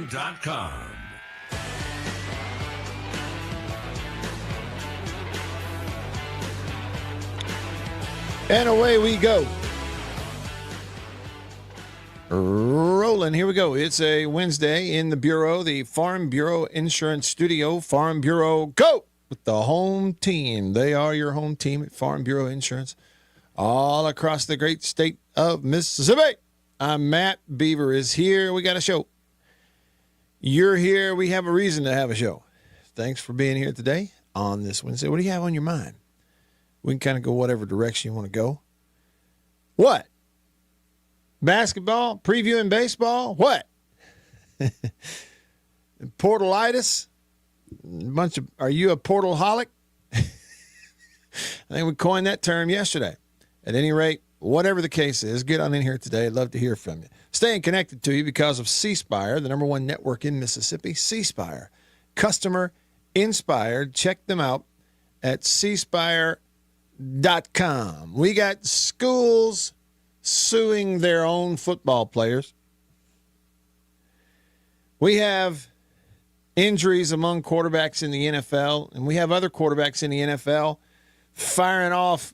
𝐌𝐢𝐬𝐬𝐢.com. And away we go. Rolling. Here we go. It's a Wednesday in the Bureau, the Farm Bureau Insurance Studio. Farm Bureau, go with the home team. They are your home team at Farm Bureau Insurance all across the great state of Mississippi. I'm Matt. Beaver is here. We got a show. You're here. We have a reason to have a show. Thanks for being here today on this Wednesday. What do you have on your mind? We can kind of go whatever direction you want to go. What? Basketball? Previewing baseball? What? Portalitis? Are you a portalholic? I think we coined that term yesterday. At any rate, whatever the case is, get on in here today. I'd love to hear from you. Staying connected to you because of C Spire, the #1 network in Mississippi. C Spire, customer inspired. Check them out at cspire.com. We got schools suing their own football players. We have injuries among quarterbacks in the NFL, and we have other quarterbacks in the NFL firing off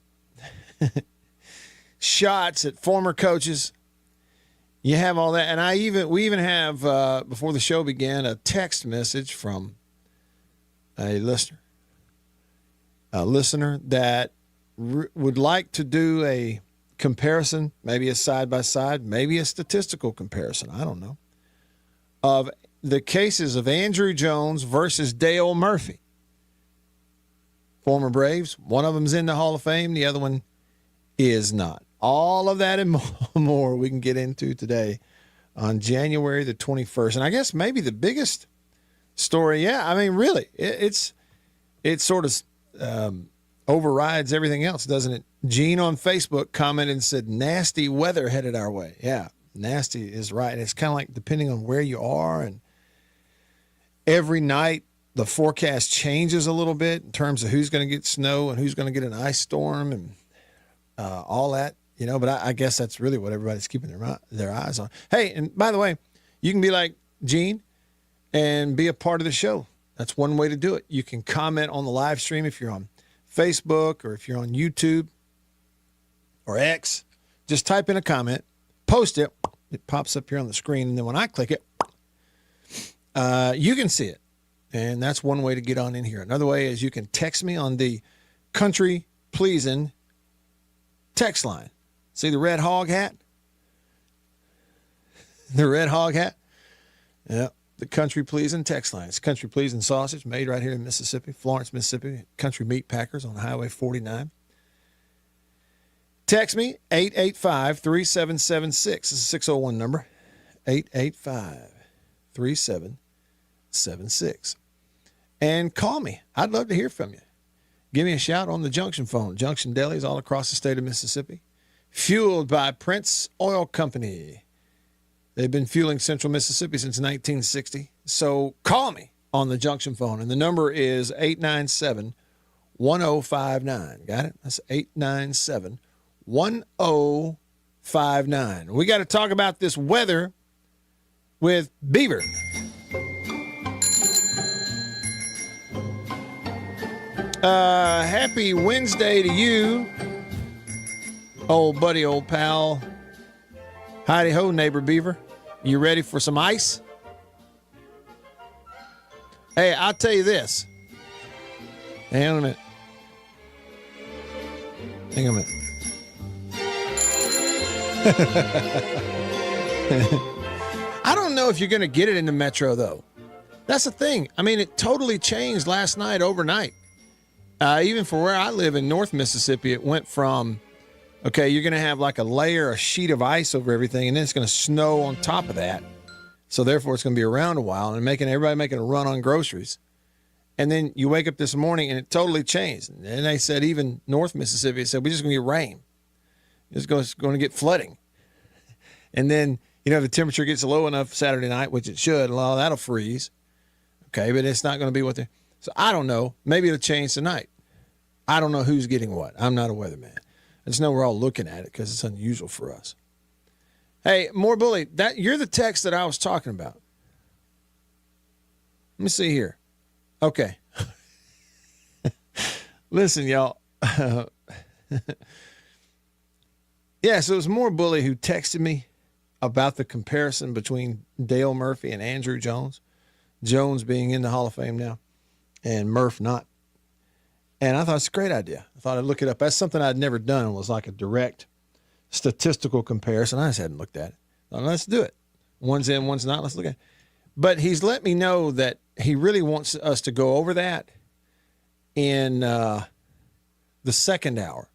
shots at former coaches. You have all that, and we even have before the show began a text message from a listener that would like to do a comparison, maybe a side-by-side, maybe a statistical comparison, I don't know, of the cases of Andrew Jones versus Dale Murphy. Former Braves, one of them's in the Hall of Fame, the other one is not. All of that and more we can get into today on January the 21st. And I guess maybe the biggest story, really, it sort of overrides everything else, doesn't it? Gene on Facebook commented and said, nasty weather headed our way. Yeah, nasty is right. And it's kind of like depending on where you are, and every night the forecast changes a little bit in terms of who's going to get snow and who's going to get an ice storm and all that, but I guess that's really what everybody's keeping their eyes on. Hey, and by the way, you can be like Gene and be a part of the show. That's one way to do it. You can comment on the live stream if you're on Facebook or if you're on YouTube or X. Just type in a comment, post it. It pops up here on the screen, and then when I click it, you can see it. And that's one way to get on in here. Another way is you can text me on the Country Pleasing text line. See the red hog hat? The red hog hat? Yeah, the Country Pleasing text line. It's Country Pleasing sausage made right here in Mississippi, Florence, Mississippi. Country Meat Packers on Highway 49. Text me, 885-3776. This is a 601 number, 885-3776. And call me. I'd love to hear from you. Give me a shout on the Junction phone. Junction delis all across the state of Mississippi. Fueled by Prince Oil Company. They've been fueling Central Mississippi since 1960. So call me on the Junction phone. And the number is 897-1059. Got it? That's 897-1059. We got to talk about this weather with Beaver. Happy Wednesday to you, old buddy, old pal. Howdy ho, neighbor Beaver. You ready for some ice? Hey, I'll tell you this. Hang on a minute. Hang on a minute. I don't know if you're going to get it in the metro, though. That's the thing. I mean, it totally changed last night overnight. Even for where I live in North Mississippi, it went from, okay, you're going to have like a sheet of ice over everything, and then it's going to snow on top of that. So therefore, it's going to be around a while, and everybody making a run on groceries. And then you wake up this morning, and it totally changed. And they said even North Mississippi said, we're just going to get rain. It's going to get flooding. And then, the temperature gets low enough Saturday night, which it should, well, that'll freeze. Okay, but it's not going to be what they... So I don't know. Maybe it'll change tonight. I don't know who's getting what. I'm not a weatherman. I just know we're all looking at it because it's unusual for us. Hey, more bully, you're the text that I was talking about. me see here. Okay. Listen, y'all. Yeah, so it was more Bully who texted me about the comparison between Dale Murphy and Andruw Jones. Jones being in the Hall of Fame now and Murph not. And I thought it's a great idea. I thought I'd look it up. That's something I'd never done, was like a direct statistical comparison. I just hadn't looked at it. Thought, let's do it. One's in, one's not. Let's look at it. But he's let me know that he really wants us to go over that in the second hour.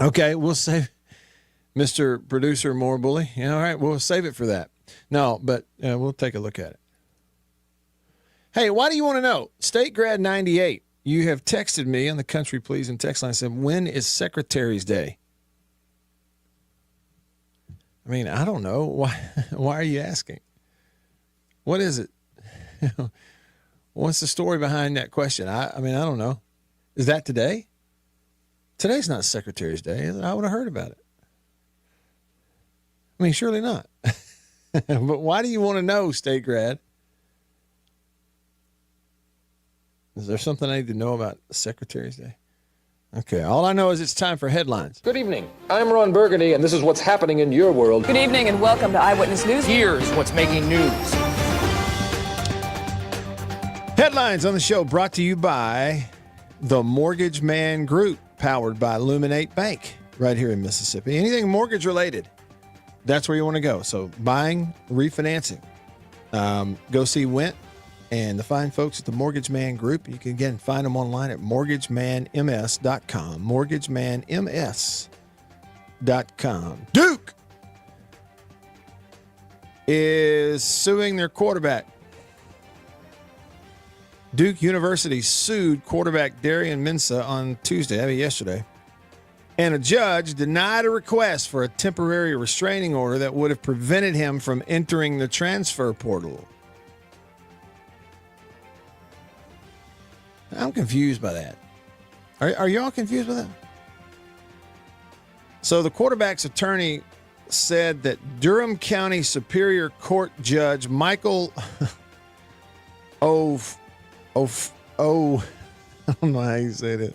Okay, we'll save Mr. Producer More Bully. Yeah, all right, we'll save it for that. No, but we'll take a look at it. Hey, why do you want to know? State Grad 98, you have texted me on the Country Pleasing text line and said, when is Secretary's Day? I mean, I don't know. Why are you asking? What is it? What's the story behind that question? I mean, I don't know. Is that today? Today's not Secretary's Day. I would have heard about it. I mean, surely not. But why do you want to know, State Grad? Is there something I need to know about Secretary's Day? Okay, all I know is it's time for headlines. Good evening. I'm Ron Burgundy, and this is what's happening in your world. Good evening, and welcome to Eyewitness News. Here's what's making news. Headlines on the show brought to you by the Mortgage Man Group, powered by Luminate Bank, right here in Mississippi. Anything mortgage related, that's where you want to go. So buying, refinancing. Go see Went and the fine folks at the Mortgage Man Group. You can, again, find them online at mortgagemanms.com. Mortgagemanms.com. Duke is suing their quarterback. Duke University sued quarterback Darian Mensah on Tuesday, I mean yesterday, and a judge denied a request for a temporary restraining order that would have prevented him from entering the transfer portal. I'm confused by that. Are y'all confused by that? So the quarterback's attorney said that Durham County Superior Court Judge Michael I don't know how you say that.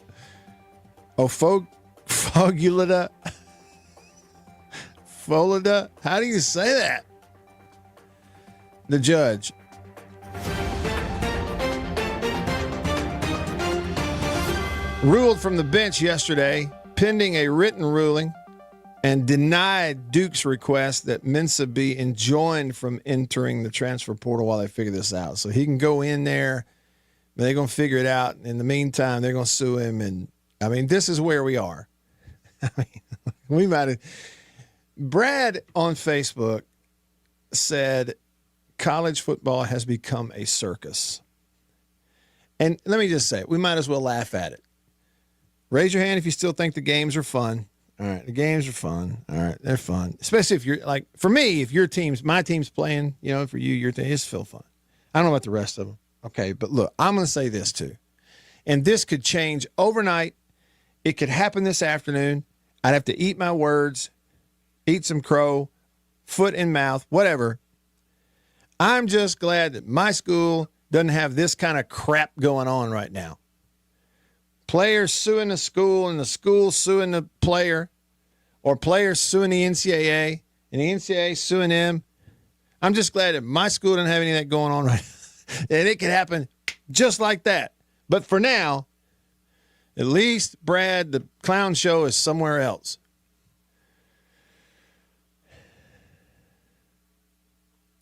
Folida? How do you say that? The judge ruled from the bench yesterday, pending a written ruling, and denied Duke's request that Mensah be enjoined from entering the transfer portal while they figure this out. So he can go in there, but they're going to figure it out. In the meantime, they're going to sue him. And I mean, this is where we are. I mean, we might have. Brad on Facebook said college football has become a circus. And let me just say, we might as well laugh at it. Raise your hand if you still think the games are fun. All right, the games are fun. All right, they're fun. Especially if you're like, for me, if my team's playing, you know, for you, your team, it's still fun. I don't know about the rest of them. Okay, but look, I'm going to say this too. And this could change overnight. It could happen this afternoon. I'd have to eat my words, eat some crow, foot in mouth, whatever. I'm just glad that my school doesn't have this kind of crap going on right now. Players suing the school and the school suing the player, or players suing the NCAA and the NCAA suing them. I'm just glad that my school doesn't have any of that going on right now. And it could happen just like that. But for now, at least, Brad, the clown show is somewhere else.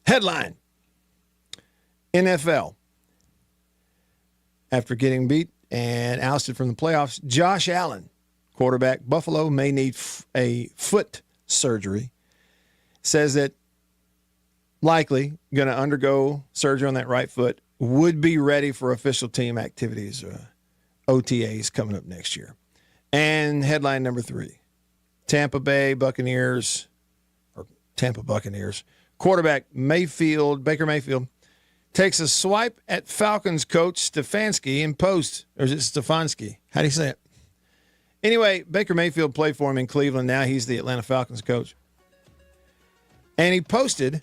Headline: NFL. After getting beat and ousted from the playoffs, Josh Allen, quarterback, Buffalo, may need a foot surgery. Says that likely going to undergo surgery on that right foot, would be ready for official team activities, OTAs coming up next year. And headline number 3, Tampa Buccaneers, quarterback Baker Mayfield, takes a swipe at Falcons coach Stefanski in post. Or is it Stefanski? How do you say it? Anyway, Baker Mayfield played for him in Cleveland. Now he's the Atlanta Falcons coach. And he posted,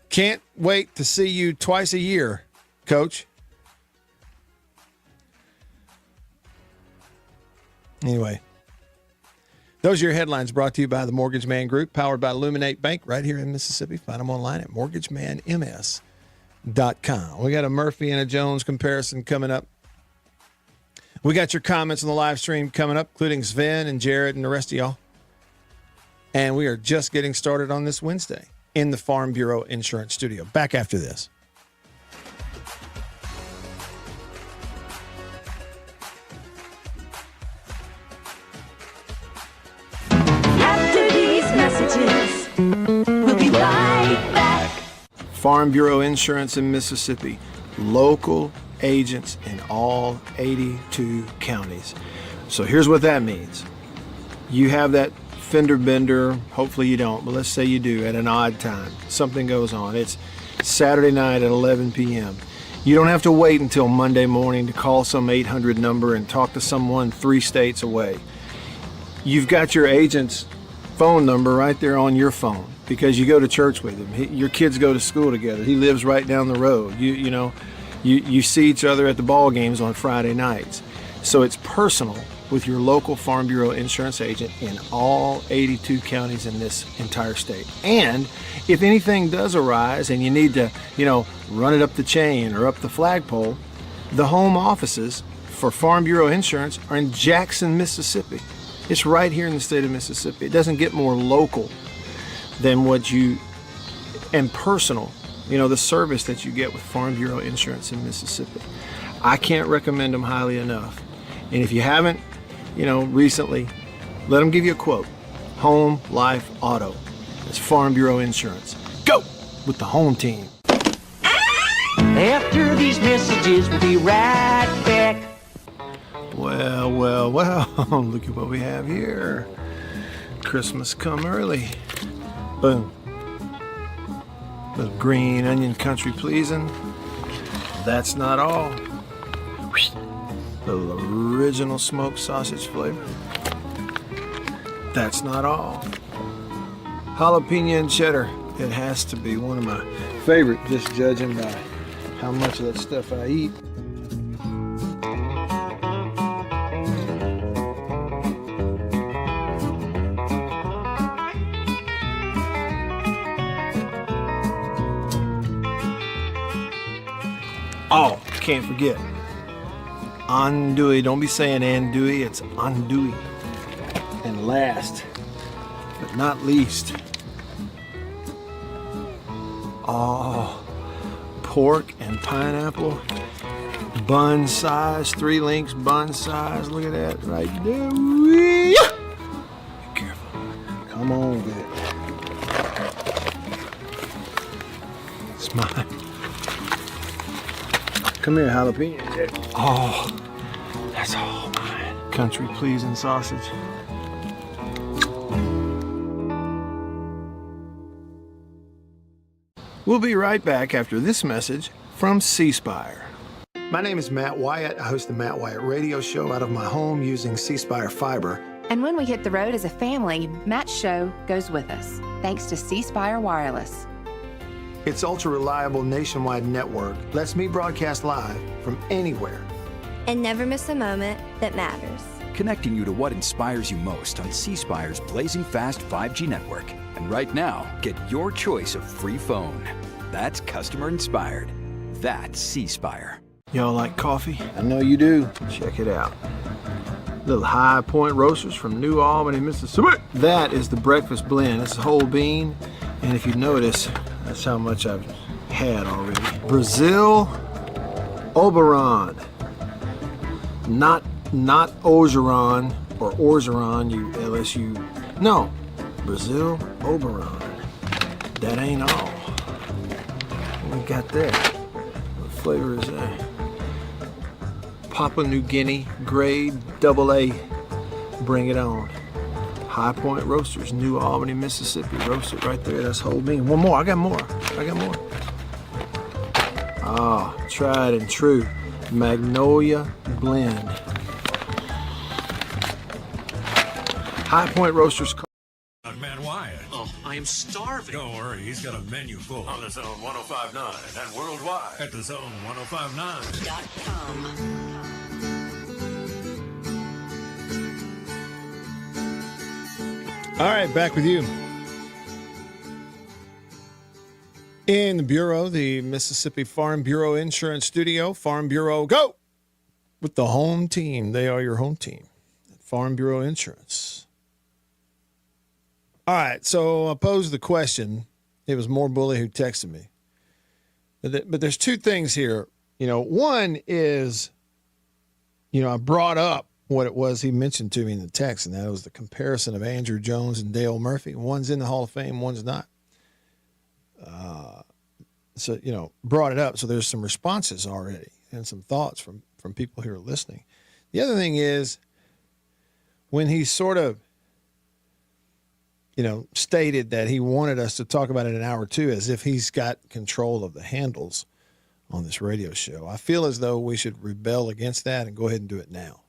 "Can't wait to see you twice a year, Coach." Anyway, those are your headlines brought to you by the Mortgage Man Group, powered by Illuminate Bank right here in Mississippi. Find them online at mortgagemanms.com. We got a Murphy and a Jones comparison coming up. We got your comments on the live stream coming up, including Sven and Jared and the rest of y'all. And we are just getting started on this Wednesday in the Farm Bureau Insurance Studio. Back after this. After these messages, we'll be right back. Farm Bureau Insurance in Mississippi. Local agents in all 82 counties. So here's what that means. You have that fender bender, hopefully you don't, but let's say you do at an odd time. Something goes on. It's Saturday night at 11 p.m. You don't have to wait until Monday morning to call some 800 number and talk to someone 3 states away. You've got your agent's phone number right there on your phone because you go to church with him. Your kids go to school together. He lives right down the road. You see each other at the ball games on Friday nights. So it's personal with your local Farm Bureau insurance agent in all 82 counties in this entire state. And if anything does arise and you need to, run it up the chain or up the flagpole, the home offices for Farm Bureau Insurance are in Jackson, Mississippi. It's right here in the state of Mississippi. It doesn't get more local than and personal, the service that you get with Farm Bureau Insurance in Mississippi. I can't recommend them highly enough. And if you haven't, recently, let them give you a quote. Home, life, auto. It's Farm Bureau Insurance. Go with the home team. After these messages, we'll be right back. Well, look at what we have here. Christmas come early. Boom. Little green onion country pleasing. That's not all. Little original smoked sausage flavor. That's not all. Jalapeno and cheddar. It has to be one of my favorite, just judging by how much of that stuff I eat. Oh, can't forget. Andouille. Don't be saying andouille, it's andouille. And last, but not least, pork and pineapple. Bun size, 3 links bun size. Look at that right there. Be careful. Come on with it. It's mine. Come here, jalapeno. Oh, that's all mine. Country pleasing sausage. We'll be right back after this message from C Spire. My name is Matt Wyatt. I host the Matt Wyatt radio show out of my home using C Spire fiber. And when we hit the road as a family, Matt's show goes with us, thanks to C Spire Wireless. Its ultra-reliable nationwide network lets me broadcast live from anywhere. And never miss a moment that matters. Connecting you to what inspires you most on C Spire's blazing fast 5G network. And right now, get your choice of free phone. That's customer inspired. That's C Spire. Y'all like coffee? I know you do. Check it out. Little High Point Roasters from New Albany, Mississippi. That is the breakfast blend. It's a whole bean. And if you notice, that's how much I've had already. Brazil Oberon. Not Ogeron or Orgeron, you LSU. No, Brazil Oberon. That ain't all. What we got there? What flavor is that? Papua New Guinea grade AA. Bring it on. High Point Roasters, New Albany, Mississippi. Roast it right there. That's whole bean. One more. I got more. Ah, tried and true. Magnolia blend. High Point Roasters. Man Wyatt. Oh, I am starving. Don't worry, he's got a menu full on the Zone 105.9 and worldwide at the Zone 105.9.com. All right, back with you. In the Bureau, the Mississippi Farm Bureau Insurance Studio. Farm Bureau, go! With the home team. They are your home team. Farm Bureau Insurance. All right, so I posed the question. It was More Bully who texted me. But there's two things here. One is, I brought up what it was he mentioned to me in the text, and that was the comparison of Andrew Jones and Dale Murphy. One's in the Hall of Fame, one's not. So, brought it up. So there's some responses already and some thoughts from people who are listening. The other thing is when he sort of, stated that he wanted us to talk about it in hour two as if he's got control of the handles on this radio show. I feel as though we should rebel against that and go ahead and do it now.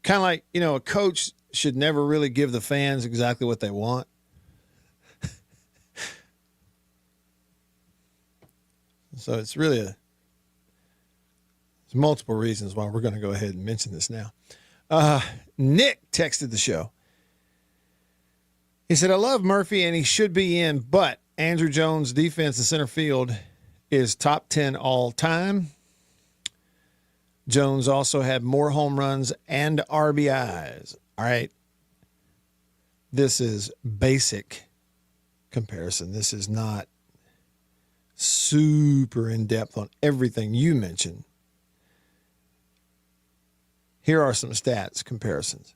Kind of like, a coach should never really give the fans exactly what they want. So it's really there's multiple reasons why we're going to go ahead and mention this now. Nick texted the show. He said, I love Murphy and he should be in, but Andrew Jones' defense in center field is top 10 all time. Jones also had more home runs and RBIs. All right. This is basic comparison. This is not super in-depth on everything you mentioned. Here are some stats comparisons.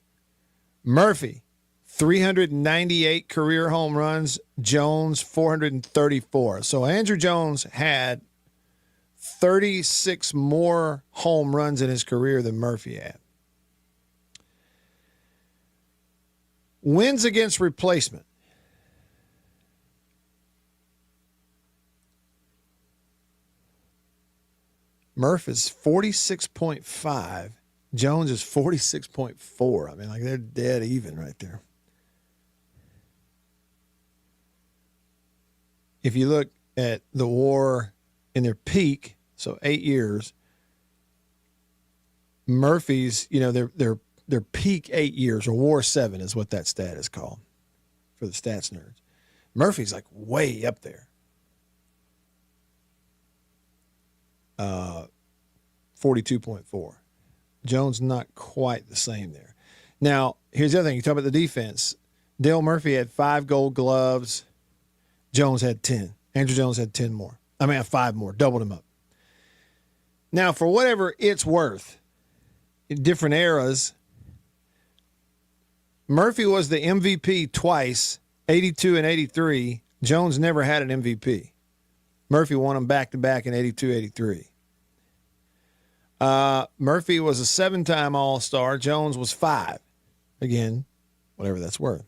Murphy, 398 career home runs, Jones 434. So Andrew Jones had 36 more home runs in his career than Murphy had. Wins against replacement. Murph is 46.5. Jones is 46.4. I mean, they're dead even right there. If you look at the WAR in their peak, so 8 years, Murphy's, their peak 8 years, or WAR 7 is what that stat is called for the stats nerds. Murphy's like way up there. 42.4. Jones not quite the same there. Now, here's the other thing. You talk about the defense. Dale Murphy had 5 Gold Gloves. Jones had 10. Andrew Jones had 10 more. 5 more. Doubled him up. Now, for whatever it's worth, in different eras, Murphy was the MVP twice, 82 and 83. Jones never had an MVP. Murphy won them back-to-back in 82, 83. Murphy was a 7-time All-Star. Jones was 5. Again, whatever that's worth.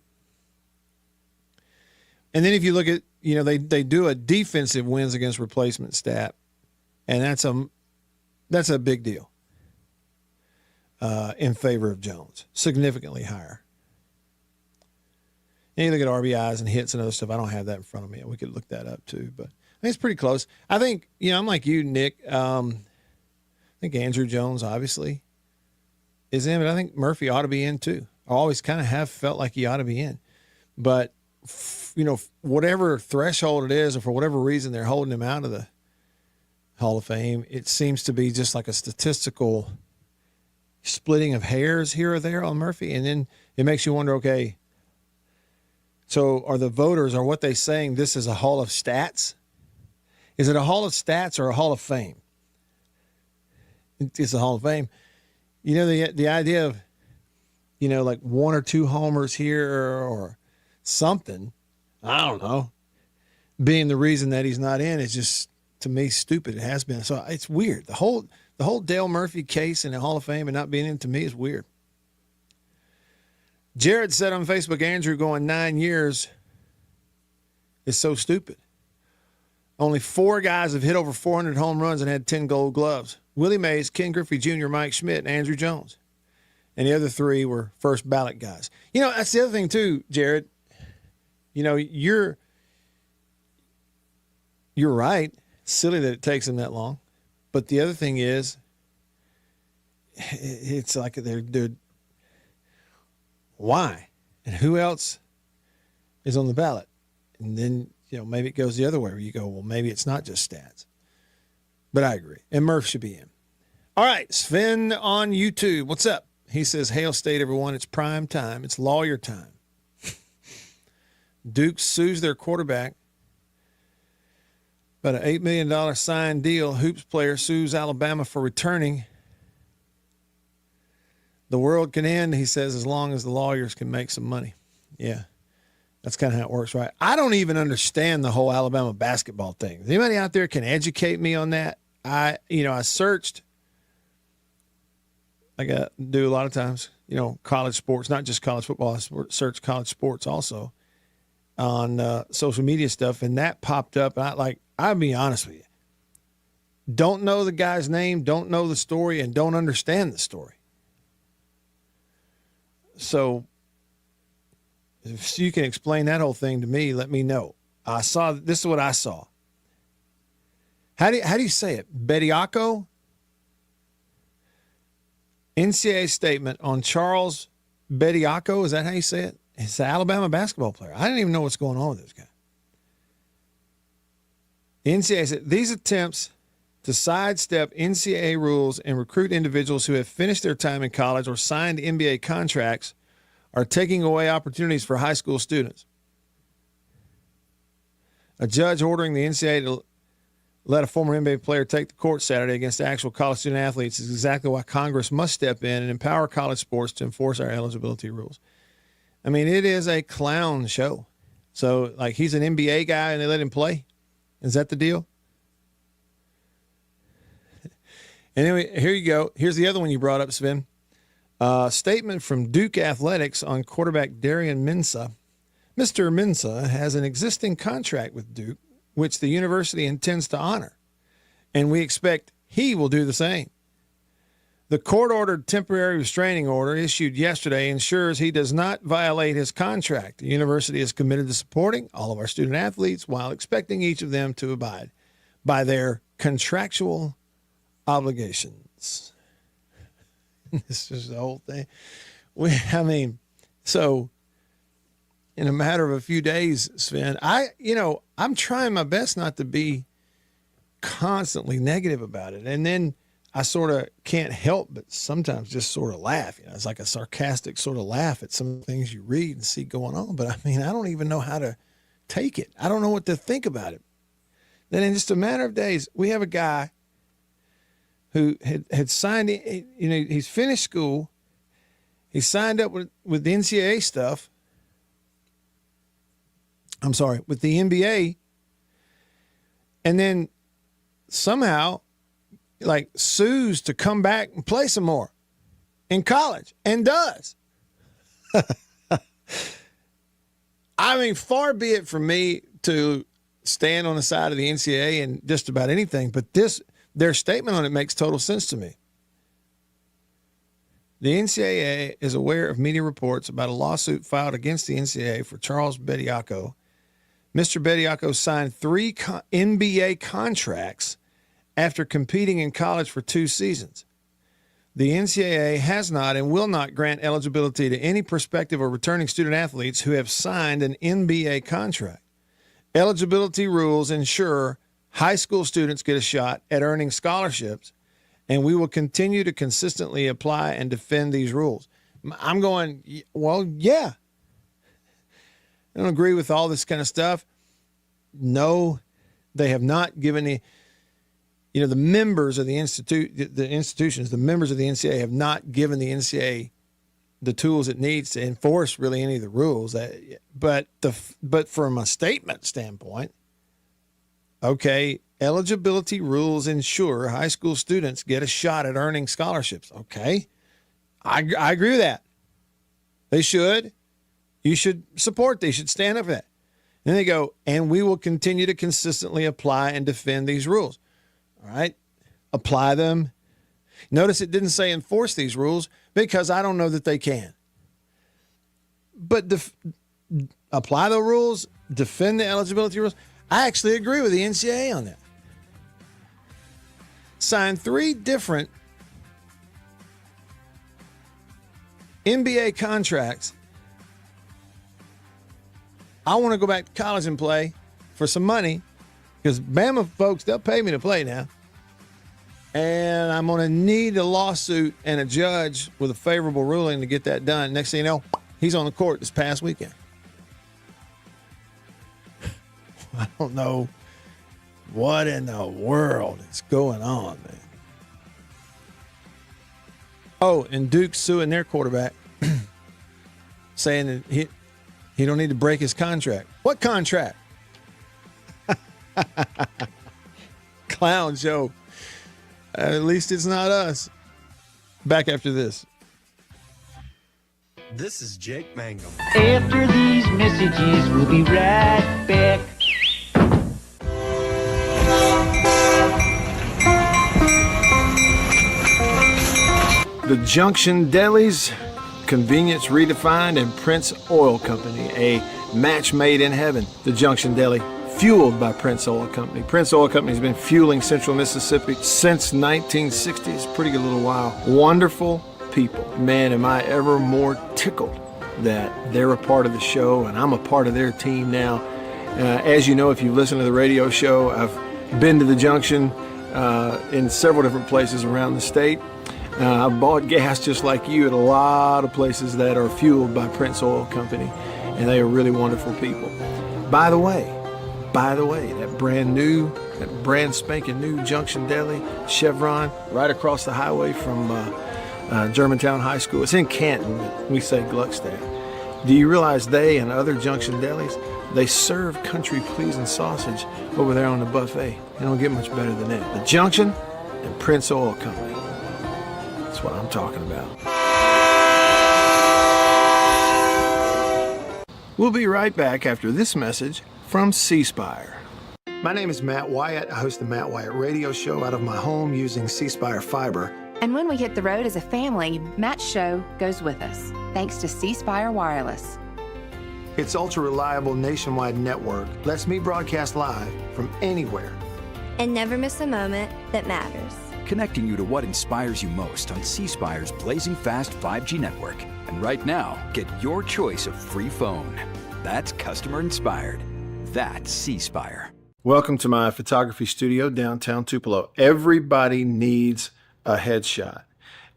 And then if you look at, they do a defensive wins against replacement stat, and that's a big deal in favor of Jones, significantly higher. And you look at RBIs and hits and other stuff. I don't have that in front of me. We could look that up too, but I think it's pretty close. I think, I'm like you, Nick. I think Andrew Jones obviously is in, but I think Murphy ought to be in too. I always kind of have felt like he ought to be in. But, whatever threshold it is, or for whatever reason they're holding him out of the Hall of Fame, it seems to be just like a statistical splitting of hairs here or there on Murphy. And then it makes you wonder, okay, so are the voters, are what they saying this is a Hall of Stats? Is it a Hall of Stats or a Hall of Fame? It's a Hall of Fame. The idea of, like 1 or 2 homers here or something, I don't know, being the reason that he's not in is just, to me, stupid. It has been. So it's weird. The whole Dale Murphy case in the Hall of Fame and not being in, to me, is weird. Jared said on Facebook, Andrew going 9 years is so stupid. Only 4 guys have hit over 400 home runs and had 10 Gold Gloves. Willie Mays, Ken Griffey Jr., Mike Schmidt, and Andrew Jones. And the other 3 were first ballot guys. That's the other thing too, Jared. you're right. Silly that it takes them that long. But the other thing is, it's like they're why? And who else is on the ballot? And then, maybe it goes the other way where you go, well, maybe it's not just stats. But I agree. And Murph should be in. All right, Sven on YouTube. What's up? He says, Hail State, everyone. It's prime time. It's lawyer time. Duke sues their quarterback. But an $8 million signed deal. Hoops player sues Alabama for returning. The world can end, he says, as long as the lawyers can make some money. Yeah, that's kind of how it works, right? I don't even understand the whole Alabama basketball thing. Anybody out there can educate me on that? I searched. I do a lot of times, college sports, not just college football. I search college sports also on social media stuff, and that popped up. And I'll be honest with you. Don't know the guy's name, don't know the story, and don't understand the story. So if you can explain that whole thing to me, let me know. This is what I saw. How do you say it? Bediako? NCAA statement on Charles Bediako. Is that how you say it? It's an Alabama basketball player. I didn't even know what's going on with this guy. The NCAA said these attempts to sidestep NCAA rules and recruit individuals who have finished their time in college or signed NBA contracts are taking away opportunities for high school students. A judge ordering the NCAA to let a former NBA player take the court Saturday against actual college student athletes is exactly why Congress must step in and empower college sports to enforce our eligibility rules. I mean, it is a clown show. So, he's an NBA guy and they let him play? Is that the deal? Anyway, here you go. Here's the other one you brought up, Sven. Statement from Duke Athletics on quarterback Darian Mensah. Mr. Mensah has an existing contract with Duke, which the university intends to honor, and we expect he will do the same. The court-ordered temporary restraining order issued yesterday ensures he does not violate his contract. The university is committed to supporting all of our student athletes while expecting each of them to abide by their contractual obligations. This is the whole thing. So in a matter of a few days, Sven, I'm trying my best not to be constantly negative about it. And then I sort of can't help but sometimes just sort of laugh. It's like a sarcastic sort of laugh at some things you read and see going on. But I don't even know how to take it. I don't know what to think about it. Then in just a matter of days, we have a guy who had signed, he's finished school. He signed up with the NCAA stuff. With the NBA. And then somehow, sues to come back and play some more in college and does. Far be it from me to stand on the side of the NCAA and just about anything, but their statement on it makes total sense to me. The NCAA is aware of media reports about a lawsuit filed against the NCAA for Charles Bediako. Mr. Bediako signed 3 NBA contracts after competing in college for 2 seasons. The NCAA has not and will not grant eligibility to any prospective or returning student athletes who have signed an NBA contract. Eligibility rules ensure high school students get a shot at earning scholarships, and we will continue to consistently apply and defend these rules. I'm going, well, yeah. I don't agree with all this kind of stuff. No, they have not given the members of the institutions, the members of the NCAA have not given the NCAA the tools it needs to enforce really any of the rules. But from a statement standpoint, okay, eligibility rules ensure high school students get a shot at earning scholarships. Okay, I agree with that. They should. You should support. They should stand up for that. And then they go, and we will continue to consistently apply and defend these rules. All right, apply them. Notice it didn't say enforce these rules because I don't know that they can. But apply the rules, defend the eligibility rules. I actually agree with the NCAA on that. Signed 3 different NBA contracts. I want to go back to college and play for some money because Bama folks, they'll pay me to play now. And I'm going to need a lawsuit and a judge with a favorable ruling to get that done. Next thing you know, he's on the court this past weekend. I don't know what in the world is going on, man. Oh, and Duke's suing their quarterback, saying that he don't need to break his contract. What contract? Clown show. At least it's not us. Back after this. This is Jake Mangum. After these messages, we'll be right back. The Junction Deli's, convenience redefined, and Prince Oil Company, a match made in heaven. The Junction Deli, fueled by Prince Oil Company. Prince Oil Company has been fueling Central Mississippi since 1960s. Pretty good little while. Wonderful people. Man, am I ever more tickled that they're a part of the show and I'm a part of their team now. As you know, if you listen to the radio show, I've been to the Junction in several different places around the state. I've bought gas just like you at a lot of places that are fueled by Prince Oil Company, and they are really wonderful people. By the way, that brand spanking new Junction Deli, Chevron, right across the highway from Germantown High School. It's in Canton, we say Gluckstadt. Do you realize they and other Junction Delis, they serve country-pleasing sausage over there on the buffet? They don't get much better than that. The Junction and Prince Oil Company. That's what I'm talking about. We'll be right back after this message from C Spire. My name is Matt Wyatt. I host the Matt Wyatt radio show out of my home using C Spire fiber. And when we hit the road as a family, Matt's show goes with us, thanks to C Spire Wireless. Its ultra-reliable nationwide network lets me broadcast live from anywhere. And never miss a moment that matters. Connecting you to what inspires you most on C Spire's blazing fast 5G network. And right now, get your choice of free phone. That's customer inspired. That's C Spire. Welcome to my photography studio downtown Tupelo. Everybody needs a headshot,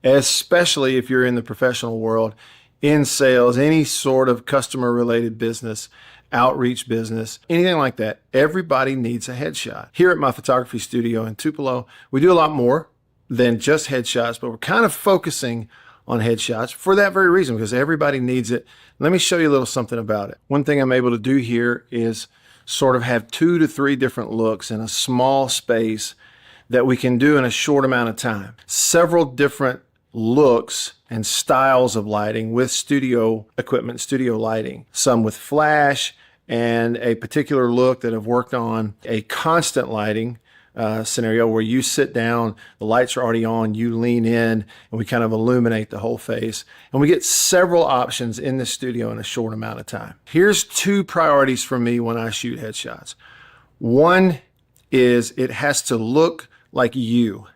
especially if you're in the professional world, in sales, any sort of customer related business, outreach business, anything like that. Everybody needs a headshot. Here at my photography studio in Tupelo, we do a lot more than just headshots, but we're kind of focusing on headshots for that very reason, because everybody needs it. Let me show you a little something about it. One thing I'm able to do here is sort of have 2 to 3 different looks in a small space that we can do in a short amount of time. Several different looks and styles of lighting with studio equipment, studio lighting. Some with flash and a particular look that I've worked on, a constant lighting scenario where you sit down, the lights are already on, you lean in, and we kind of illuminate the whole face. And we get several options in the studio in a short amount of time. Here's 2 priorities for me when I shoot headshots. One is it has to look like you.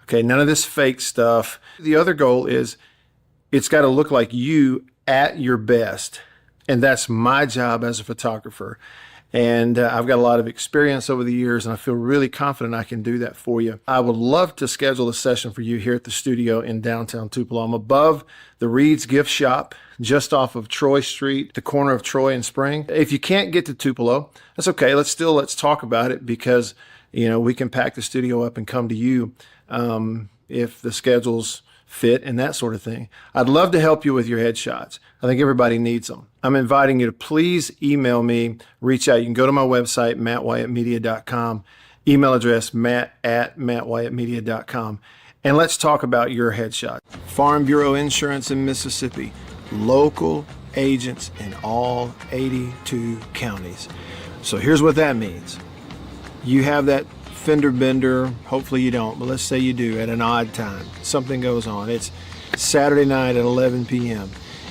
Okay, none of this fake stuff. The other goal is it's got to look like you at your best. And that's my job as a photographer. And I've got a lot of experience over the years, and I feel really confident I can do that for you. I would love to schedule a session for you here at the studio in downtown Tupelo. I'm above the Reed's Gift Shop, just off of Troy Street, the corner of Troy and Spring. If you can't get to Tupelo, that's okay. Let's talk about it, because we can pack the studio up and come to you if the schedules fit and that sort of thing. I'd love to help you with your headshots. I think everybody needs them. I'm inviting you to please email me, reach out. You can go to my website, mattwyattmedia.com, email address matt@mattwyattmedia.com, and let's talk about your headshot. Farm Bureau Insurance in Mississippi, local agents in all 82 counties. So here's what that means. You have that fender bender, hopefully you don't, but let's say you do at an odd time. Something goes on. It's Saturday night at 11 p.m.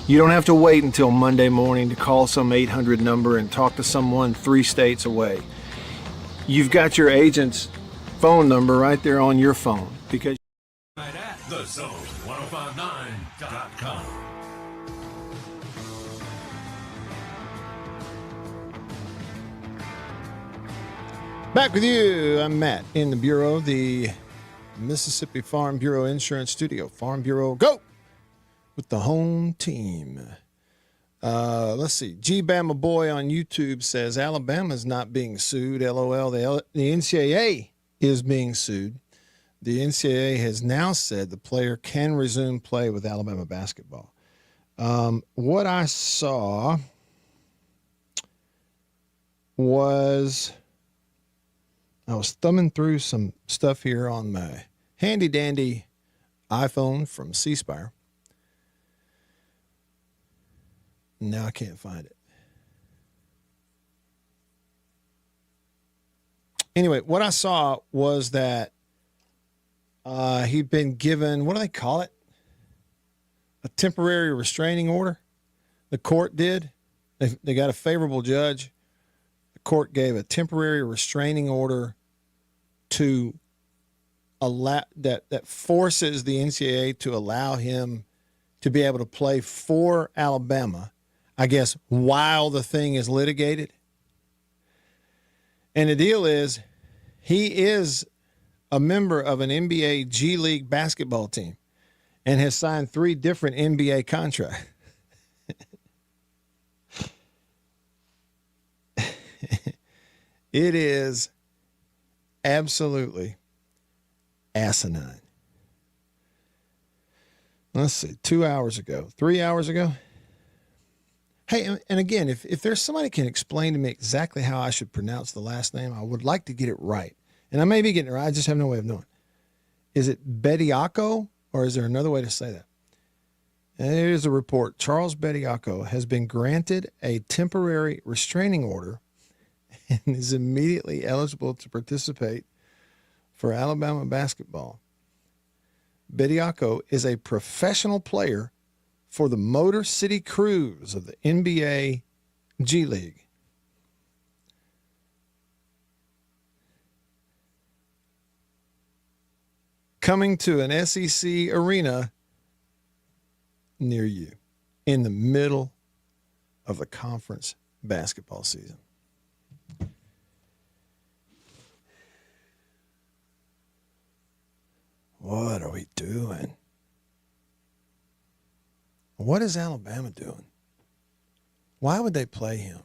You don't have to wait until Monday morning to call some 800 number and talk to someone 3 states away. You've got your agent's phone number right there on your phone because Right at thezone1059.com. Back with you. I'm Matt in the Bureau, the Mississippi Farm Bureau Insurance Studio. Farm Bureau, go! With the home team. Let's see. G-Bama Boy on YouTube says Alabama's not being sued. LOL. The NCAA is being sued. The NCAA has now said the player can resume play with Alabama basketball. What I saw was I was thumbing through some stuff here on my handy-dandy iPhone from C Spire. Now I can't find it. Anyway, what I saw was that he'd been given, what do they call it? A temporary restraining order. The court did. They got a favorable judge. The court gave a temporary restraining order to allow that forces the NCAA to allow him to be able to play for Alabama, I guess, while the thing is litigated. And the deal is, he is a member of an NBA G League basketball team and has signed 3 different NBA contracts. It is absolutely asinine. Let's see, 2 hours ago, 3 hours ago. Hey, and again, if there's somebody can explain to me exactly how I should pronounce the last name, I would like to get it right. And I may be getting it right. I just have no way of knowing. Is it Bediako, or is there another way to say that? And here's a report. Charles Bediako has been granted a temporary restraining order and is immediately eligible to participate for Alabama basketball. Bediako is a professional player for the Motor City Crews of the NBA G League. Coming to an SEC arena near you in the middle of the conference basketball season. What are we doing? What is Alabama doing? Why would they play him?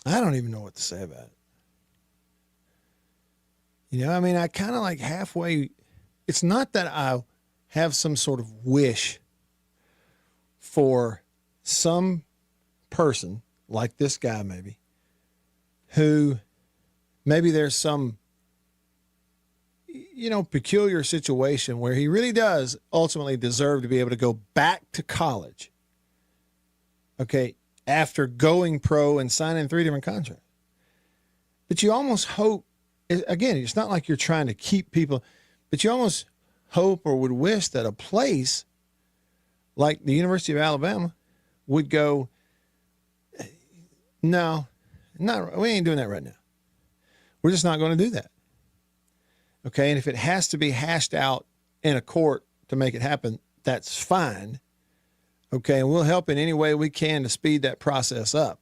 I don't even know what to say about it. You know, I mean, I kind of like halfway. It's not that I have some sort of wish for some person like this guy, maybe, who maybe there's some, you know, peculiar situation where he really does ultimately deserve to be able to go back to college. Okay. After going pro and signing 3 different contracts. But you almost hope, again, it's not like you're trying to keep people, but you almost hope or would wish that a place like the University of Alabama would go, no, we ain't doing that right now. We're just not going to do that. Okay, and if it has to be hashed out in a court to make it happen, that's fine. Okay, and we'll help in any way we can to speed that process up.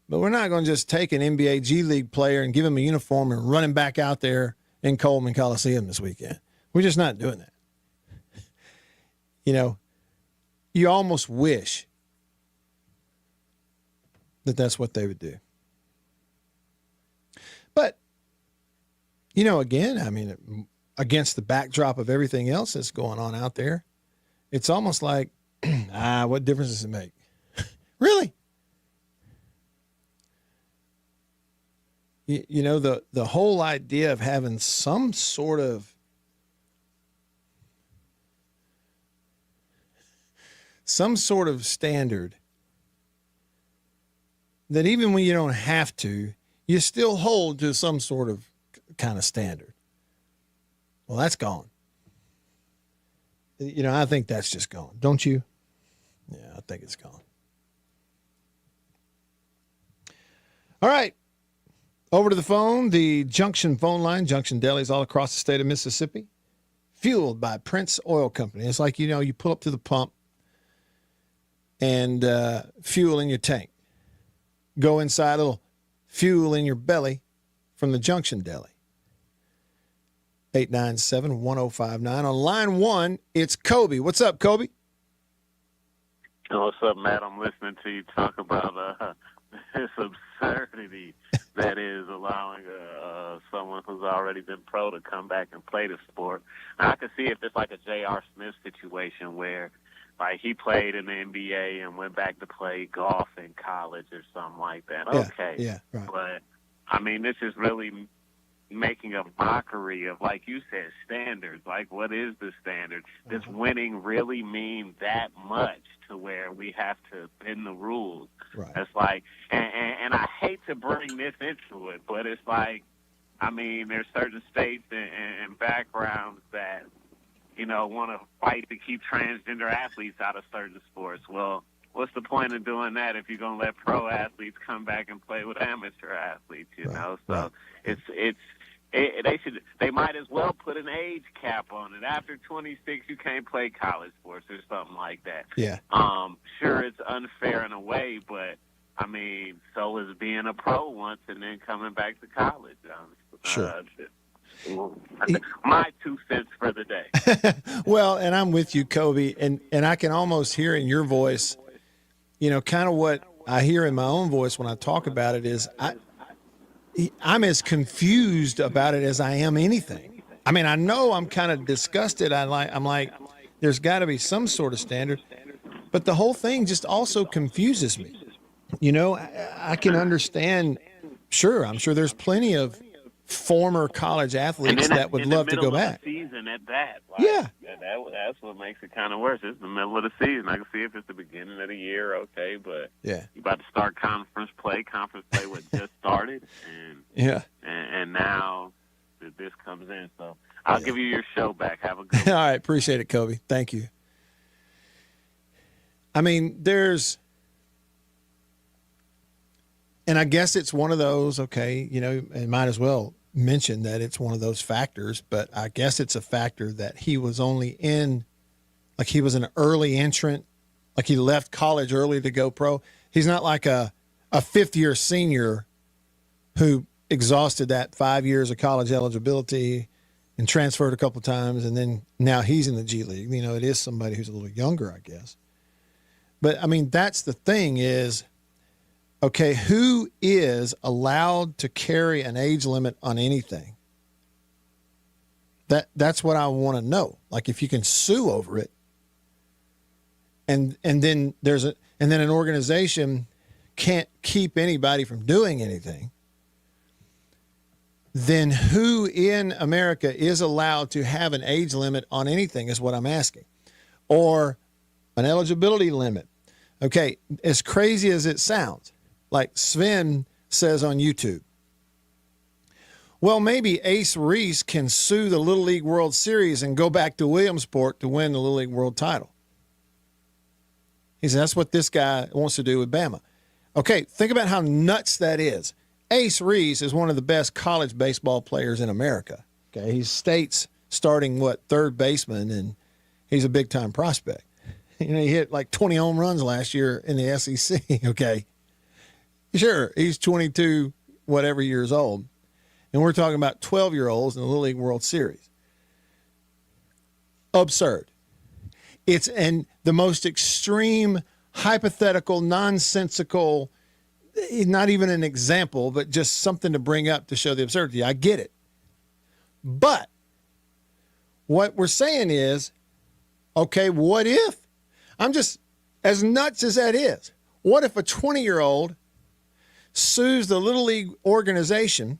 But we're not going to just take an NBA G League player and give him a uniform and run him back out there in Coleman Coliseum this weekend. We're just not doing that. You know, you almost wish that that's what they would do. But, you know, again, I mean, against the backdrop of everything else that's going on out there, it's almost like, what difference does it make? Really? You know, the whole idea of having some sort of standard that even when you don't have to, you still hold to some sort of kind of standard. Well, that's gone. I think that's just gone. Don't you? Yeah, I think it's gone. All right. Over to the phone, the Junction phone line, Junction delis all across the state of Mississippi, fueled by Prince Oil Company. It's like, you pull up to the pump and fuel in your tank. Go inside, a little fuel in your belly from the Junction Deli. 897-1059. On line one, it's Kobe. What's up, Kobe? What's up, Matt? I'm listening to you talk about this absurdity that is allowing someone who's already been pro to come back and play the sport. I can see if it's like a J.R. Smith situation where, like, he played in the NBA and went back to play golf in college or something like that. Okay. Yeah, right. But, I mean, this is really making a mockery of, like you said, standards. Like, what is the standard? Does winning really mean that much to where we have to bend the rules? Right. It's like, and I hate to bring this into it, but it's like, I mean, there's certain states and backgrounds that, want to fight to keep transgender athletes out of certain sports. Well, what's the point of doing that if you're going to let pro athletes come back and play with amateur athletes, know? So they might as well put an age cap on it. After 26, you can't play college sports or something like that. Yeah. Sure, it's unfair in a way, but, I mean, so is being a pro once and then coming back to college. Sure. My 2 cents for the day. Well, and I'm with you, Kobe, and I can almost hear in your voice, kind of what I hear in my own voice when I talk about it is I'm as confused about it as I am anything. I mean, I know I'm kind of disgusted. I'm like, there's got to be some sort of standard, but the whole thing just also confuses me. I can understand. Sure, I'm sure there's plenty of former college athletes that would love to go back. Season at that. Yeah. That's what makes it kind of worse. It's the middle of the season. I can see if it's the beginning of the year, okay, but yeah, you about to start conference play. Conference play was just started, and now this comes in. So I'll give you your show back. Have a good one. All right, appreciate it, Kobe. Thank you. I mean, and I guess it's one of those, okay, and might as well mention that it's one of those factors, but I guess it's a factor that he was only in, like he was an early entrant, like he left college early to go pro. He's not like a fifth-year senior who exhausted that 5 years of college eligibility and transferred a couple times, and then now he's in the G League. It is somebody who's a little younger, I guess. But, I mean, that's the thing is, okay, who is allowed to carry an age limit on anything? That's what I want to know. Like if you can sue over it, and then an organization can't keep anybody from doing anything, then who in America is allowed to have an age limit on anything is what I'm asking. Or an eligibility limit. Okay, as crazy as it sounds, like Sven says on YouTube, well, maybe Ace Reese can sue the Little League World Series and go back to Williamsport to win the Little League World title. He said, that's what this guy wants to do with Bama. Okay, think about how nuts that is. Ace Reese is one of the best college baseball players in America. Okay, he's state's starting, third baseman, and he's a big-time prospect. He hit like 20 home runs last year in the SEC, okay? Sure, he's 22, whatever years old. And we're talking about 12-year-olds in the Little League World Series. Absurd. It's the most extreme, hypothetical, nonsensical, not even an example, but just something to bring up to show the absurdity. I get it. But what we're saying is, okay, what if? I'm just, as nuts as that is, what if a 20-year-old sues the Little League organization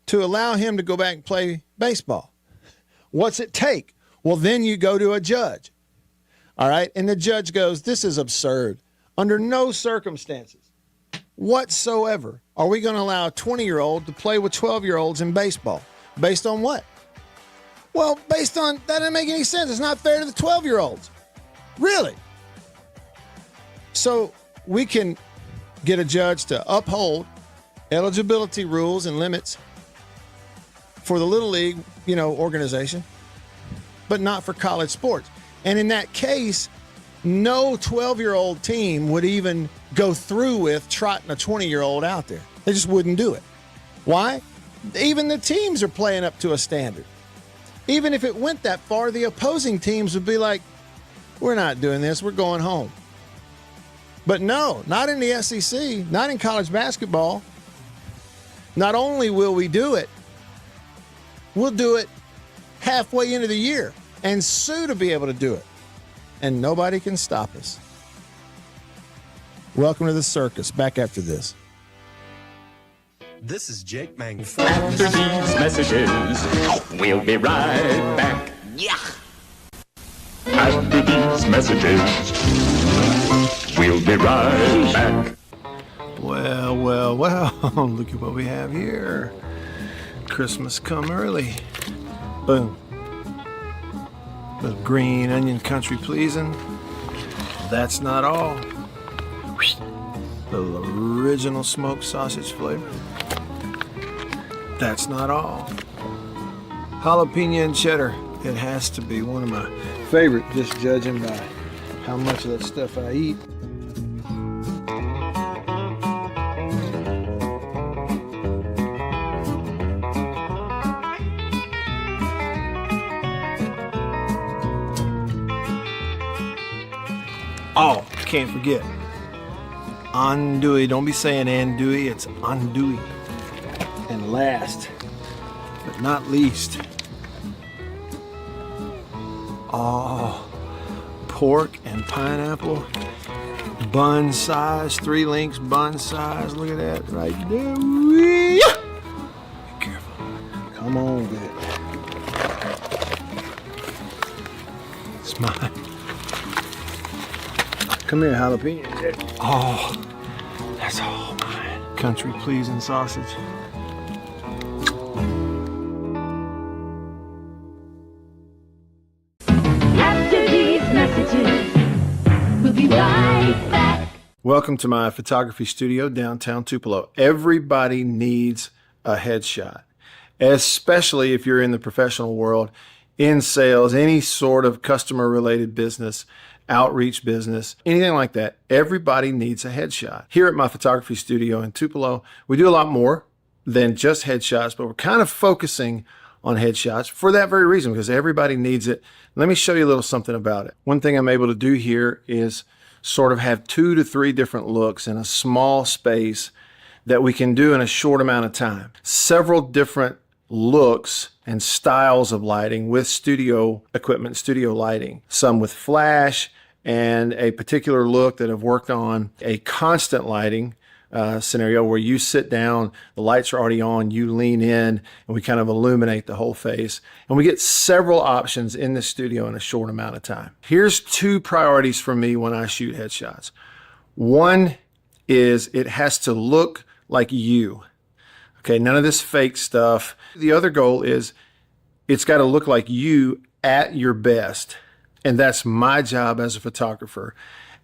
to allow him to go back and play baseball? What's it take? Well, then you go to a judge. All right. And the judge goes, this is absurd. Under no circumstances whatsoever are we going to allow a 20-year-old to play with 12-year-olds in baseball? Based on what? Well, based on, that doesn't make any sense. It's not fair to the 12-year-olds. Really? So we can get a judge to uphold eligibility rules and limits for the Little League, organization, but not for college sports. And in that case, no 12-year-old team would even go through with trotting a 20-year-old out there. They just wouldn't do it. Why? Even the teams are playing up to a standard. Even if it went that far, the opposing teams would be like, we're not doing this, we're going home. But no, not in the SEC, not in college basketball. Not only will we do it, we'll do it halfway into the year and sue to be able to do it. And nobody can stop us. Welcome to the circus. Back after this. This is Jake Mangum. After these messages, we'll be right back. Yeah. After these messages, we'll be right back. Well, look at what we have here. Christmas come early. Boom. Little green onion country pleasing. That's not all. Little original smoked sausage flavor. That's not all. Jalapeno and cheddar. It has to be one of my favorite, just judging by how much of that stuff I eat. Oh, can't forget. Andouille. Don't be saying andouille, it's andouille. And last, but not least, pork and pineapple, bun size, 3 links bun size. Look at that right there. Be careful. Come on with it. It's mine. Come here, jalapeno. Oh, that's all mine. Country pleasing sausage. After these messages, we'll be right back. Welcome to my photography studio downtown Tupelo. Everybody needs a headshot, especially if you're in the professional world, in sales, any sort of customer related business, outreach business, anything like that. Everybody needs a headshot. Here at my photography studio in Tupelo, we do a lot more than just headshots, but we're kind of focusing on headshots for that very reason, because everybody needs it. Let me show you a little something about it. One thing I'm able to do here is sort of have 2 to 3 different looks in a small space that we can do in a short amount of time. Several different looks and styles of lighting with studio equipment, studio lighting. Some with flash, and a particular look that I've worked on, a constant lighting scenario where you sit down, the lights are already on, you lean in, and we kind of illuminate the whole face. And we get several options in the studio in a short amount of time. Here's 2 priorities for me when I shoot headshots. One is it has to look like you. Okay, none of this fake stuff. The other goal is it's got to look like you at your best. And that's my job as a photographer.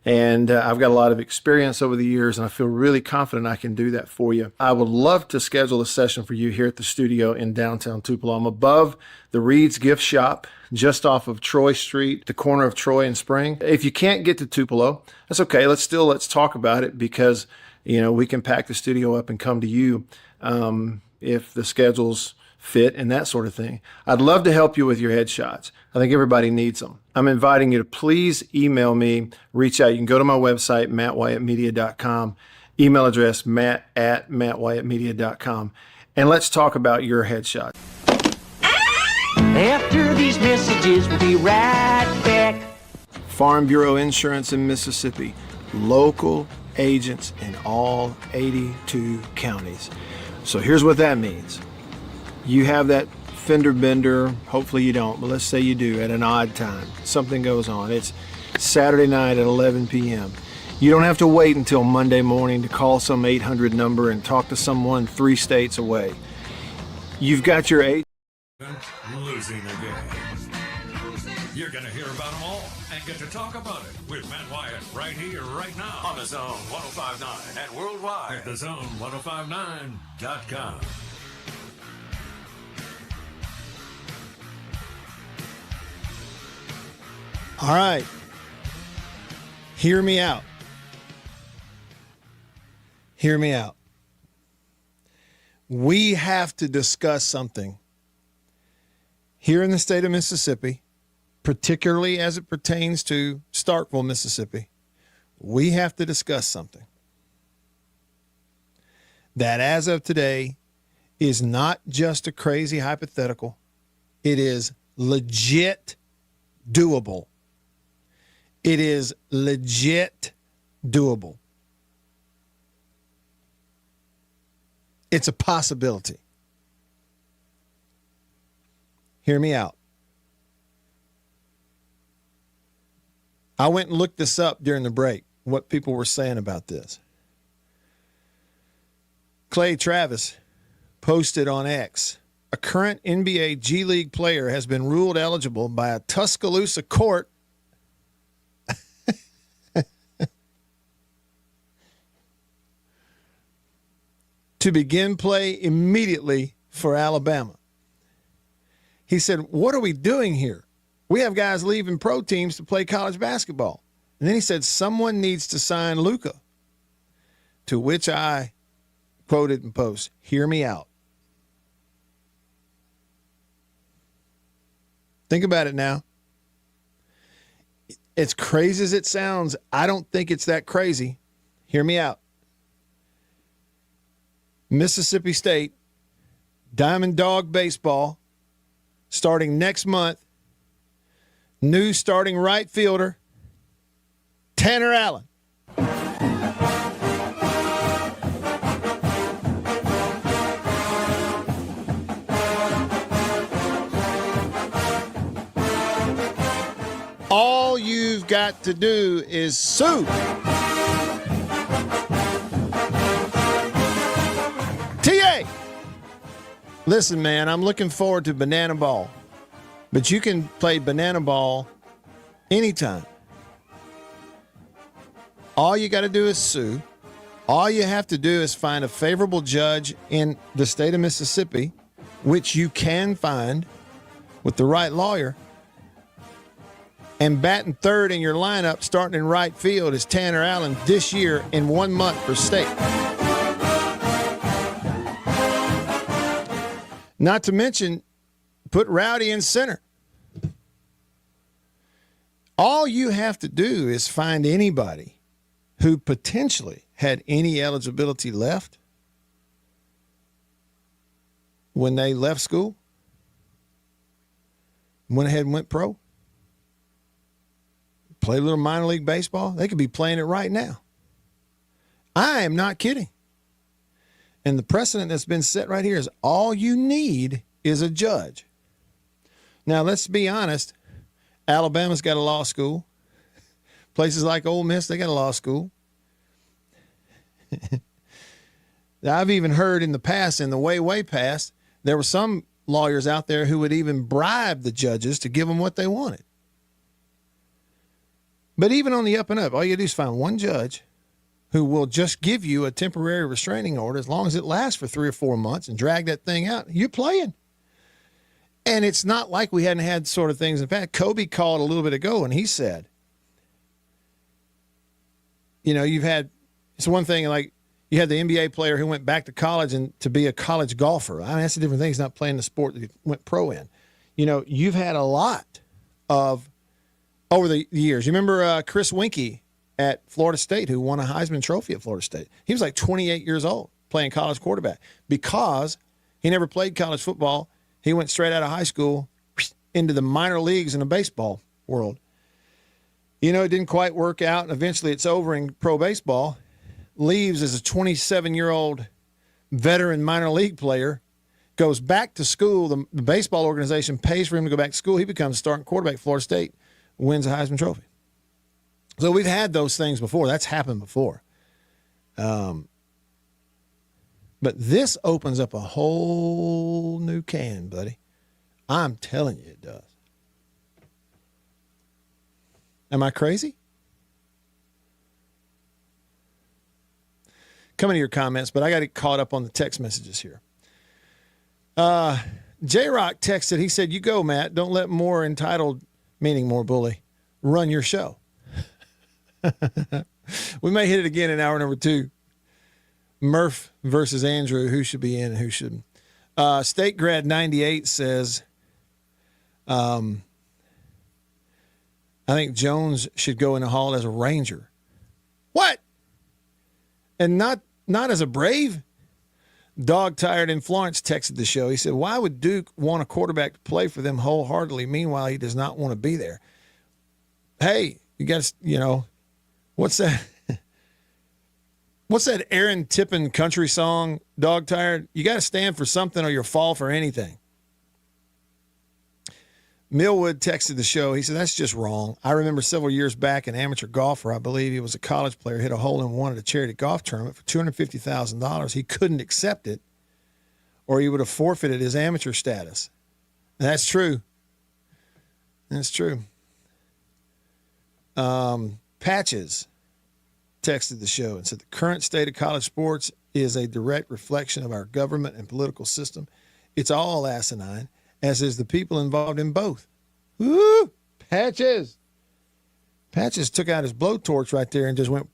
And I've got a lot of experience over the years, and I feel really confident I can do that for you. I would love to schedule a session for you here at the studio in downtown Tupelo. I'm above the Reed's Gift Shop, just off of Troy Street, the corner of Troy and Spring. If you can't get to Tupelo, that's okay. Let's talk about it, because we can pack the studio up and come to you if the schedules fit and that sort of thing. I'd love to help you with your headshots. I think everybody needs them. I'm inviting you to please email me, reach out. You can go to my website, mattwyattmedia.com, email address matt@mattwyattmedia.com, and let's talk about your headshot. After these messages, we'll be right back. Farm Bureau Insurance in Mississippi, local agents in all 82 counties. So here's what that means. You have that fender bender, hopefully you don't, but let's say you do at an odd time. Something goes on. It's Saturday night at 11 p.m. You don't have to wait until Monday morning to call some 800 number and talk to someone 3 states away. You've got your agent. Losing the game. You're going to hear about them all and get to talk about it with Matt Wyatt right here, right now on the Zone 105.9 and worldwide at the Zone1059.com. All right. Hear me out. Hear me out. We have to discuss something here in the state of Mississippi, particularly as it pertains to Starkville, Mississippi. We have to discuss something that as of today is not just a crazy hypothetical. It is legit doable. It is legit doable. It's a possibility. Hear me out. I went and looked this up during the break, what people were saying about this. Clay Travis posted on X, a current NBA G League player has been ruled eligible by a Tuscaloosa court to begin play immediately for Alabama. He said, what are we doing here? We have guys leaving pro teams to play college basketball. And then he said, someone needs to sign Luka. To which I quoted and post, hear me out. Think about it now. As crazy as it sounds, I don't think it's that crazy. Hear me out. Mississippi State, Diamond Dog Baseball, starting next month. New starting right fielder, Tanner Allen. All you've got to do is sue. TA! Listen, man, I'm looking forward to Banana Ball. But you can play Banana Ball anytime. All you got to do is sue. All you have to do is find a favorable judge in the state of Mississippi, which you can find with the right lawyer. And batting third in your lineup, starting in right field, is Tanner Allen this year in 1 month for state. Not to mention, put Rowdy in center. All you have to do is find anybody who potentially had any eligibility left when they left school, went ahead and went pro, played a little minor league baseball. They could be playing it right now. I am not kidding. And the precedent that's been set right here is all you need is a judge. Now, let's be honest. Alabama's got a law school. Places like Ole Miss, they got a law school. I've even heard in the past, in the way past, there were some lawyers out there who would even bribe the judges to give them what they wanted. But even on the up and up, all you do is find one judge who will just give you a temporary restraining order as long as it lasts for 3 or 4 months and drag that thing out. You're playing. And it's not like we hadn't had sort of things. In fact, Kobe called a little bit ago and he said, you've had, it's one thing like you had the NBA player who went back to college and to be a college golfer. I mean, that's a different thing. He's not playing the sport that he went pro in. You've had a lot of, over the years. You remember Chris Winkie at Florida State, who won a Heisman Trophy at Florida State. He was like 28 years old playing college quarterback because he never played college football. He went straight out of high school into the minor leagues in the baseball world. It didn't quite work out, and eventually it's over in pro baseball. Leaves as a 27-year-old veteran minor league player, goes back to school. The baseball organization pays for him to go back to school. He becomes a starting quarterback at Florida State, wins a Heisman Trophy. So we've had those things before. That's happened before. But this opens up a whole new can, buddy. I'm telling you it does. Am I crazy? Coming to your comments, but I got to get caught up on the text messages here. J-Rock texted, he said, "You go, Matt. Don't let more entitled, meaning more bully, run your show." We may hit it again in hour number 2. Murph versus Andrew, who should be in and who shouldn't. State Grad 98 says, I think Jones should go in the Hall as a Ranger. What? And not as a Brave? Dog Tired in Florence texted the show. He said, "Why would Duke want a quarterback to play for them wholeheartedly? Meanwhile, he does not want to be there." Hey, you got to, what's that? What's that Aaron Tippin country song, Dog Tired? You got to stand for something or you'll fall for anything. Millwood texted the show. He said, "That's just wrong. I remember several years back, an amateur golfer, I believe he was a college player, hit a hole-in-one at a charity golf tournament for $250,000. He couldn't accept it, or he would have forfeited his amateur status." And that's true. That's true. Patches texted the show and said, "The current state of college sports is a direct reflection of our government and political system. It's all asinine, as is the people involved in both." Woo! Patches. Patches took out his blowtorch right there and just went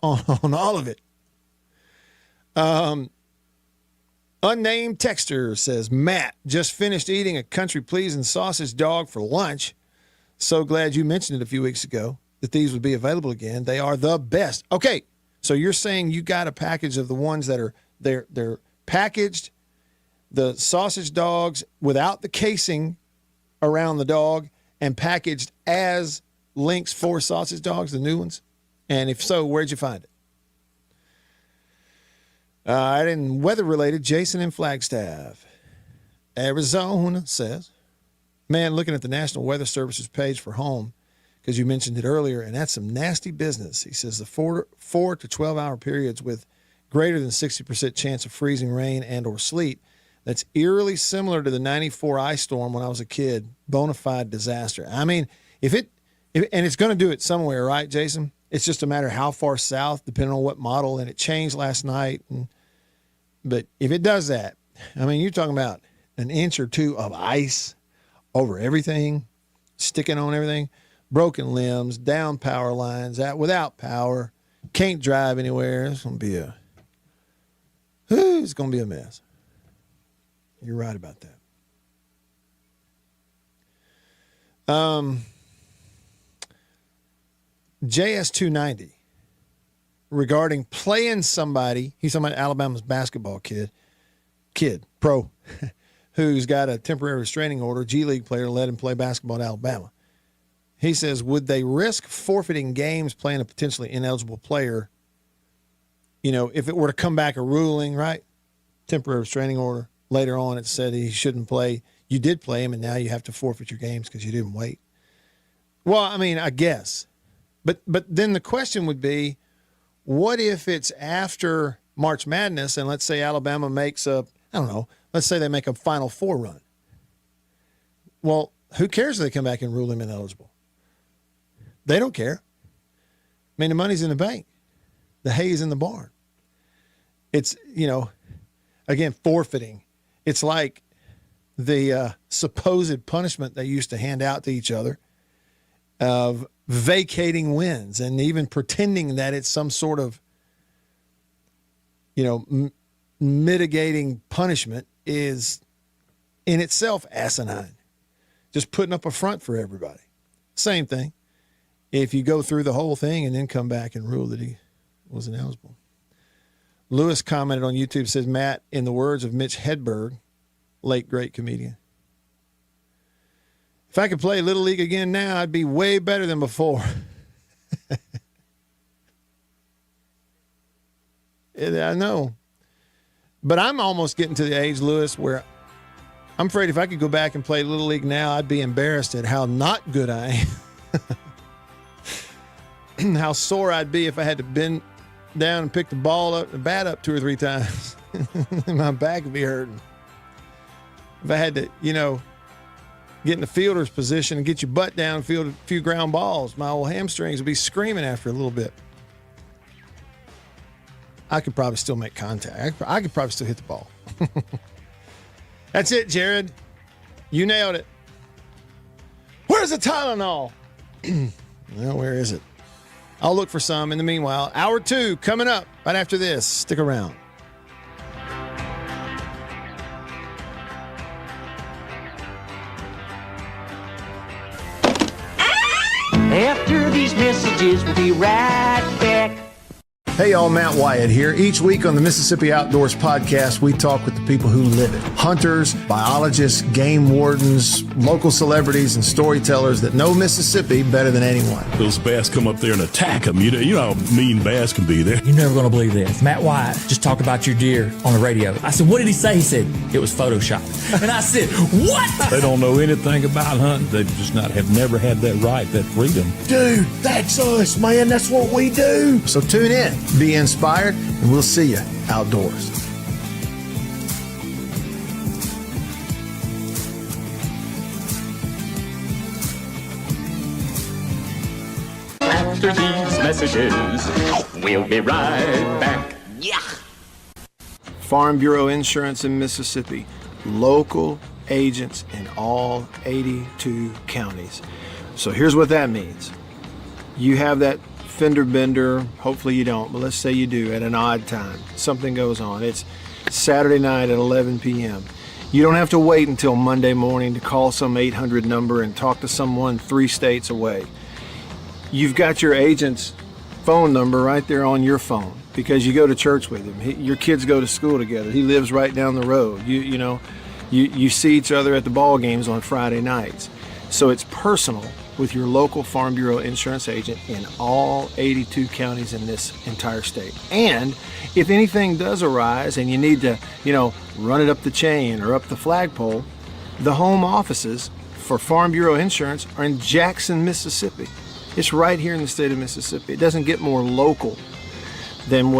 on all of it. Unnamed texter says, "Matt, just finished eating a country pleasing sausage dog for lunch. So glad you mentioned it a few weeks ago that these would be available again. They are the best." Okay, so you're saying you got a package of the ones that are they're packaged, the sausage dogs without the casing around the dog, and packaged as Lynx 4 sausage dogs, the new ones? And if so, where'd you find it? And weather-related, Jason in Flagstaff, Arizona says, "Man, looking at the National Weather Service's page for home, because you mentioned it earlier, and that's some nasty business." He says the 4 to 12-hour periods with greater than 60% chance of freezing rain and or sleet. That's eerily similar to the 94 ice storm when I was a kid. Bona fide disaster. I mean, if it's going to do it somewhere, right, Jason? It's just a matter of how far south, depending on what model, and it changed last night. But if it does that, I mean, you're talking about an inch or two of ice over everything, sticking on everything, broken limbs, down power lines, out without power, can't drive anywhere. It's going to be a mess. You're right about that. JS290 regarding playing somebody. He's talking about Alabama's basketball kid, pro, who's got a temporary restraining order. G League player let him play basketball at Alabama. He says, would they risk forfeiting games playing a potentially ineligible player? If it were to come back a ruling, right? Temporary restraining order. Later on, it said he shouldn't play. You did play him, and now you have to forfeit your games because you didn't wait. Well, I mean, I guess. But then the question would be, what if it's after March Madness, and let's say Alabama makes let's say they make a Final Four run. Well, who cares if they come back and rule him ineligible? They don't care. I mean, the money's in the bank. The hay is in the barn. It's, again, forfeiting. It's like the supposed punishment they used to hand out to each other of vacating wins and even pretending that it's some sort of, mitigating punishment is in itself asinine. Just putting up a front for everybody. Same thing. If you go through the whole thing and then come back and rule that he was ineligible. Lewis commented on YouTube, says, "Matt, in the words of Mitch Hedberg, late great comedian, if I could play Little League again now, I'd be way better than before." I know. But I'm almost getting to the age, Lewis, where I'm afraid if I could go back and play Little League now, I'd be embarrassed at how not good I am. how sore I'd be if I had to bend down and pick the bat up 2 or 3 times. My back would be hurting. If I had to, get in the fielder's position and get your butt down, field a few ground balls, my old hamstrings would be screaming after a little bit. I could probably still make contact. I could probably still hit the ball. That's it, Jared. You nailed it. Where's the Tylenol? Well, where is it? I'll look for some. In the meanwhile, hour 2 coming up right after this. Stick around. After these messages, we'll be right back. Hey y'all, Matt Wyatt here. Each week on the Mississippi Outdoors Podcast, we talk with the people who live it. Hunters, biologists, game wardens, local celebrities, and storytellers that know Mississippi better than anyone. Those bass come up there and attack them. You know how mean bass can be there. You're never going to believe this. Matt Wyatt just talked about your deer on the radio. I said, what did he say? He said, it was Photoshopped. And I said, what? They don't know anything about hunting. They just have never had that right, that freedom. Dude, that's us, man. That's what we do. So tune in. Be inspired, and we'll see you outdoors. After these messages, we'll be right back. Yeah. Farm Bureau Insurance in Mississippi. Local agents in all 82 counties. So here's what that means. You have that fender bender, hopefully you don't, but let's say you do at an odd time. Something goes on. It's Saturday night at 11 p.m. You don't have to wait until Monday morning to call some 800 number and talk to someone 3 states away. You've got your agent's phone number right there on your phone because you go to church with him. Your kids go to school together. He lives right down the road. You see each other at the ball games on Friday nights. So it's personal with your local Farm Bureau insurance agent in all 82 counties in this entire state. And if anything does arise and you need to, run it up the chain or up the flagpole, the home offices for Farm Bureau Insurance are in Jackson, Mississippi. It's right here in the state of Mississippi. It doesn't get more local than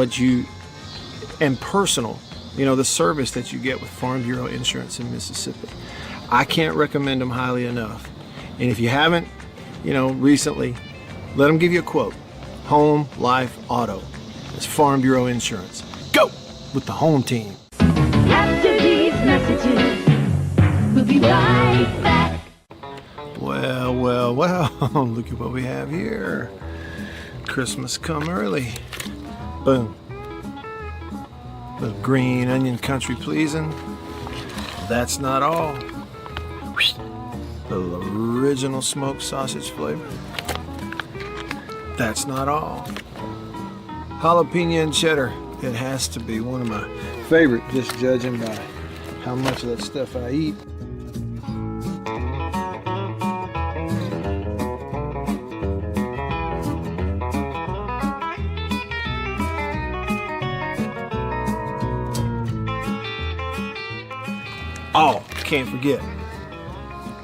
and personal, the service that you get with Farm Bureau Insurance in Mississippi. I can't recommend them highly enough. And if you haven't, recently, let them give you a quote. Home, life, auto. It's Farm Bureau Insurance. Go with the home team. After these messages, we'll be right back. Well, look at what we have here. Christmas come early. Boom. Little green onion country pleasing. That's not all. Little original smoked sausage flavor. That's not all. Jalapeno and cheddar. It has to be one of my favorite, just judging by how much of that stuff I eat. Oh, can't forget.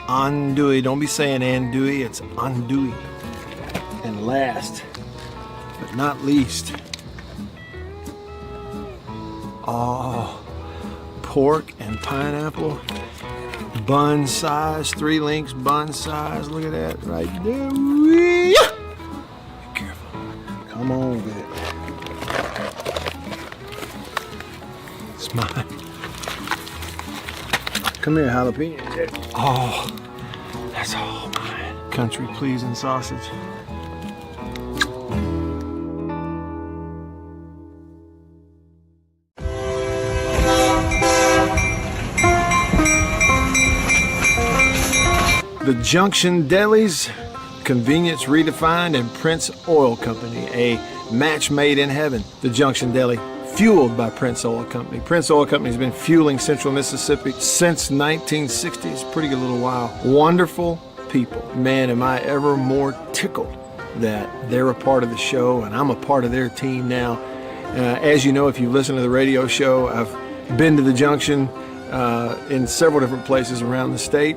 Andouille. Don't be saying andouille, it's andouille. And last, but not least, pork and pineapple, bun size, 3 links bun size. Look at that right there. Be careful. Come on with it. It's mine. Come here, jalapeno. Oh, that's all mine. Country pleasing sausage. The Junction Deli's, convenience redefined, and Prince Oil Company, a match made in heaven. The Junction Deli, fueled by Prince Oil Company. Prince Oil Company has been fueling Central Mississippi since 1960s, pretty good little while. Wonderful people. Man, am I ever more tickled that they're a part of the show and I'm a part of their team now. As you know, if you listen to the radio show, I've been to the Junction in several different places around the state.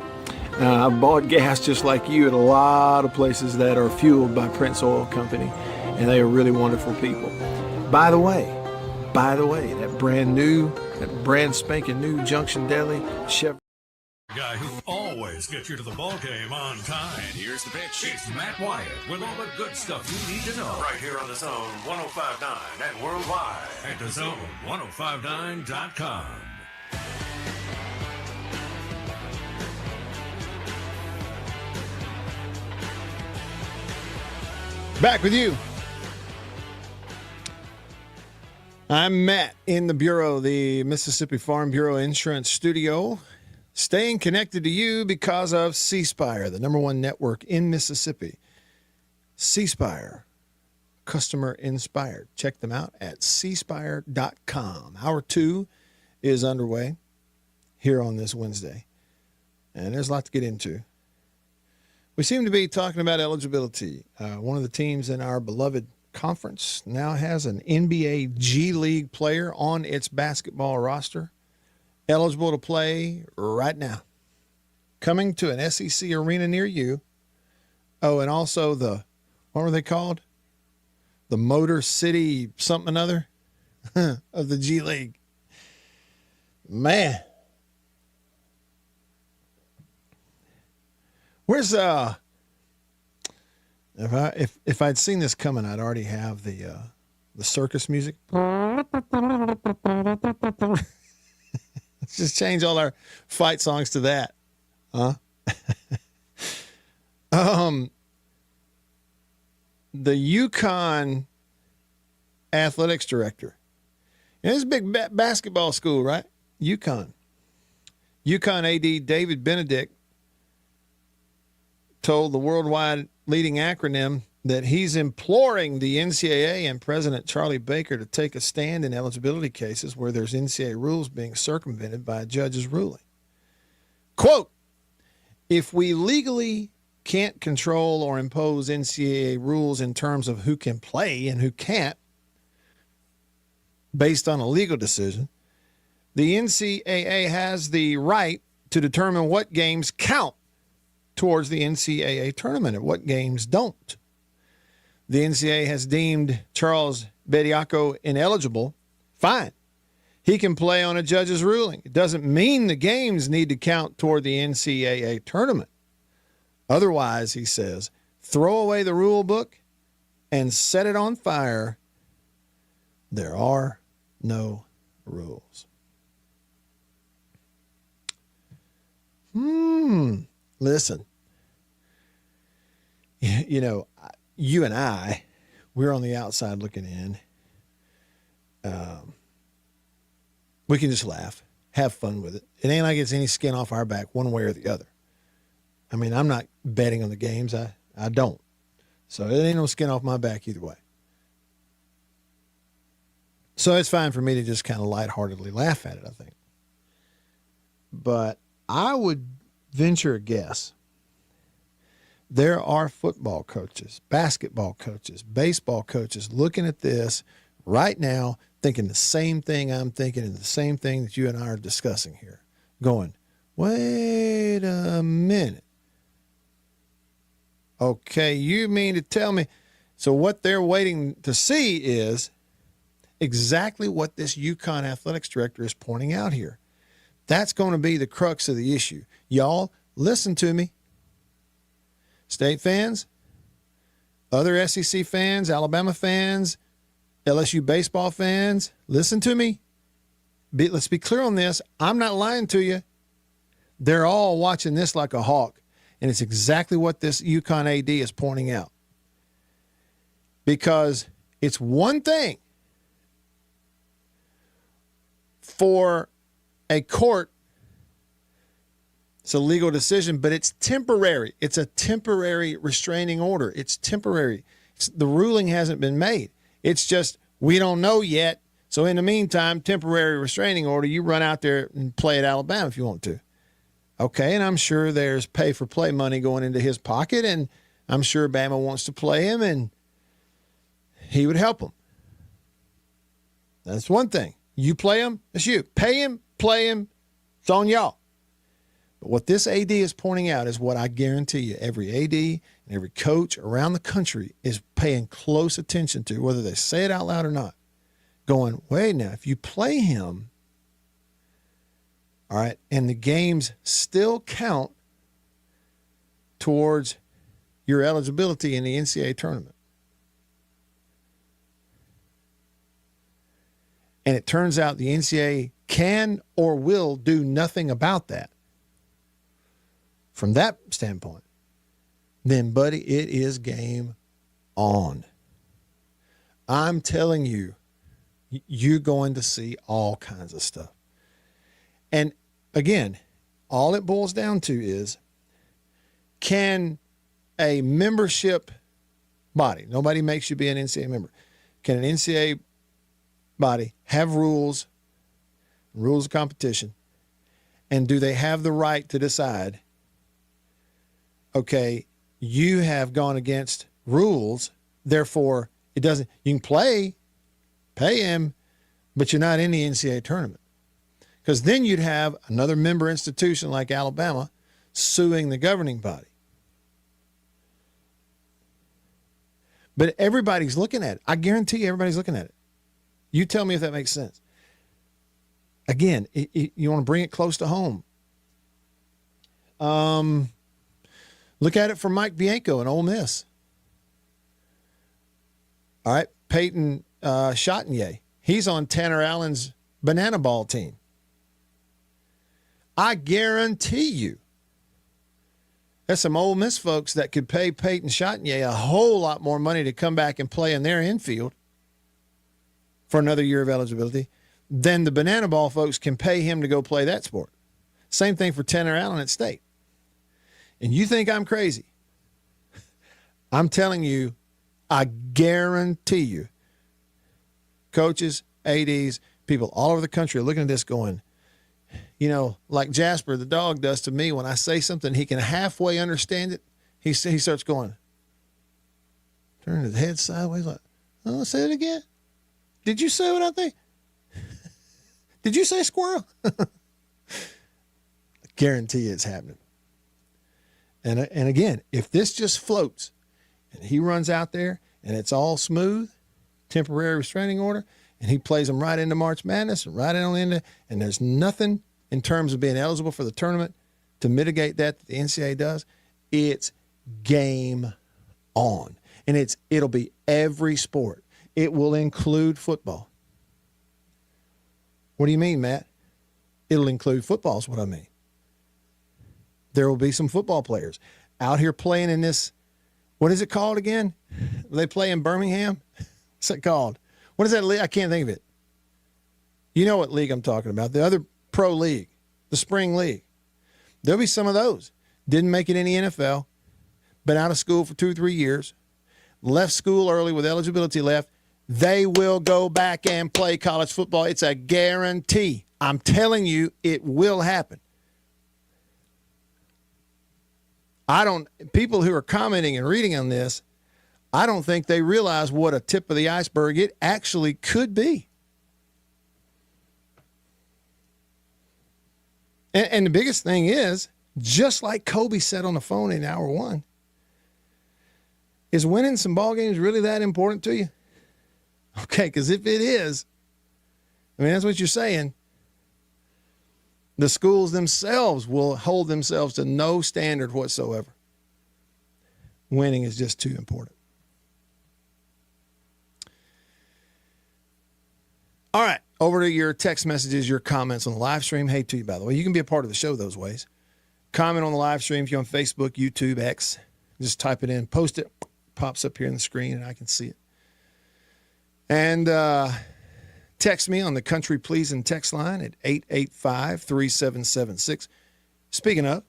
I've bought gas just like you at a lot of places that are fueled by Prince Oil Company, and they are really wonderful people. By the way, that brand spanking new Junction Deli Chevrolet. Guy who always gets you to the ball game on time. And here's the pitch. It's Matt Wyatt with all the good stuff you need to know. Right here on the Zone 105.9 and worldwide at thezone1059.com. Back with you. I'm Matt in the Bureau, the Mississippi Farm Bureau Insurance Studio. Staying connected to you because of C Spire, the #1 network in Mississippi. C Spire, customer inspired. Check them out at cspire.com. Hour 2 is underway here on this Wednesday, and there's a lot to get into. We seem to be talking about eligibility. One of the teams in our beloved conference now has an NBA G League player on its basketball roster, eligible to play right now. Coming to an SEC arena near you. Oh, and also what were they called? The Motor City something another of the G League. Man. Where's if I'd seen this coming, I'd already have the circus music. Let's just change all our fight songs to that, huh? The UConn athletics director. It's a big basketball school, right? UConn AD David Benedict told the worldwide leading acronym that he's imploring the NCAA and President Charlie Baker to take a stand in eligibility cases where there's NCAA rules being circumvented by a judge's ruling. Quote, if we legally can't control or impose NCAA rules in terms of who can play and who can't based on a legal decision, the NCAA has the right to determine what games count towards the NCAA tournament and what games don't. The NCAA has deemed Charles Bediako ineligible. Fine. He can play on a judge's ruling. It doesn't mean the games need to count toward the NCAA tournament. Otherwise, he says, throw away the rule book and set it on fire. There are no rules. Listen, you know, you and I, we're on the outside looking in. We can just laugh, have fun with it. It ain't like it's any skin off our back one way or the other. I mean, I'm not betting on the games. I don't. So it ain't no skin off my back either way. So it's fine for me to just kind of lightheartedly laugh at it, I think. But I would venture a guess. There are football coaches, basketball coaches, baseball coaches looking at this right now, thinking the same thing I'm thinking and the same thing that you and I are discussing here. Going, wait a minute. Okay, you mean to tell me? So what they're waiting to see is exactly what this UConn athletics director is pointing out here. That's going to be the crux of the issue. Y'all, listen to me. State fans, other SEC fans, Alabama fans, LSU baseball fans, listen to me. Let's be clear on this. I'm not lying to you. They're all watching this like a hawk, and it's exactly what this UConn AD is pointing out. Because it's one thing for a court, it's a legal decision, but it's temporary. It's a temporary restraining order. It's temporary. The ruling hasn't been made. It's just, we don't know yet. So in the meantime, temporary restraining order, you run out there and play at Alabama if you want to. Okay, and I'm sure there's pay-for-play money going into his pocket, and I'm sure Bama wants to play him, and he would help him. That's one thing. You play him, it's you. Pay him, play him, it's on y'all. But what this AD is pointing out is what I guarantee you every AD and every coach around the country is paying close attention to, whether they say it out loud or not, going, wait, now, if you play him, all right, and the games still count towards your eligibility in the NCAA tournament. And it turns out the NCAA can or will do nothing about that. From that standpoint, then, buddy, it is game on. I'm telling you, you're going to see all kinds of stuff. And again, all it boils down to is, can a membership body, nobody makes you be an NCAA member, can an NCAA body have rules of competition, and do they have the right to decide, okay, you have gone against rules, therefore it doesn't, you can pay him, but you're not in the NCAA tournament. Because then you'd have another member institution like Alabama suing the governing body. But everybody's looking at it. I guarantee you everybody's looking at it. You tell me if that makes sense. Again, you want to bring it close to home. Look at it from Mike Bianco in Ole Miss. All right, Peyton 𝐻𝐬𝐬𝐢𝐬𝐢. He's on Tanner Allen's banana ball team. I guarantee you there's some Ole Miss folks that could pay Peyton 𝐻𝐻𝐬𝐬𝐢𝐬𝐬e a whole lot more money to come back and play in their infield for another year of eligibility than the banana ball folks can pay him to go play that sport. Same thing for Tanner Allen at State. And you think I'm crazy? I'm telling you, I guarantee you, coaches, ADs, people all over the country are looking at this going, you know, like Jasper the dog does to me when I say something, he can halfway understand it. He starts going, turning his head sideways like, oh, say it again. Did you say what I think? Did you say squirrel? I guarantee you it's happening. And again, if this just floats and he runs out there and it's all smooth, temporary restraining order, and he plays them right into March Madness and right on into, and there's nothing in terms of being eligible for the tournament to mitigate that the NCAA does, it's game on. And it'll be every sport. It will include football. What do you mean, Matt? It'll include football is what I mean. There will be some football players out here playing in this, what is it called again? They play in Birmingham? What's it called? What is that league? I can't think of it. You know what league I'm talking about. The other pro league, the spring league. There'll be some of those. Didn't make it in the NFL. Been out of school for 2 or 3 years. Left school early with eligibility left. They will go back and play college football. It's a guarantee. I'm telling you, it will happen. People who are commenting and reading on this, I don't think they realize what a tip of the iceberg it actually could be. And the biggest thing is, just like Kobe said on the phone in hour one, is winning some ball games really that important to you? Okay, because if it is, I mean, that's what you're saying. The schools themselves will hold themselves to no standard whatsoever. Winning is just too important. All right, over to your text messages, your comments on the live stream. Hey, to you, by the way, you can be a part of the show those ways. Comment on the live stream if you're on Facebook, YouTube, X. Just type it in, post it, pops up here on the screen, and I can see it. And text me on the Country Pleasing text line at 885-3776. Speaking of,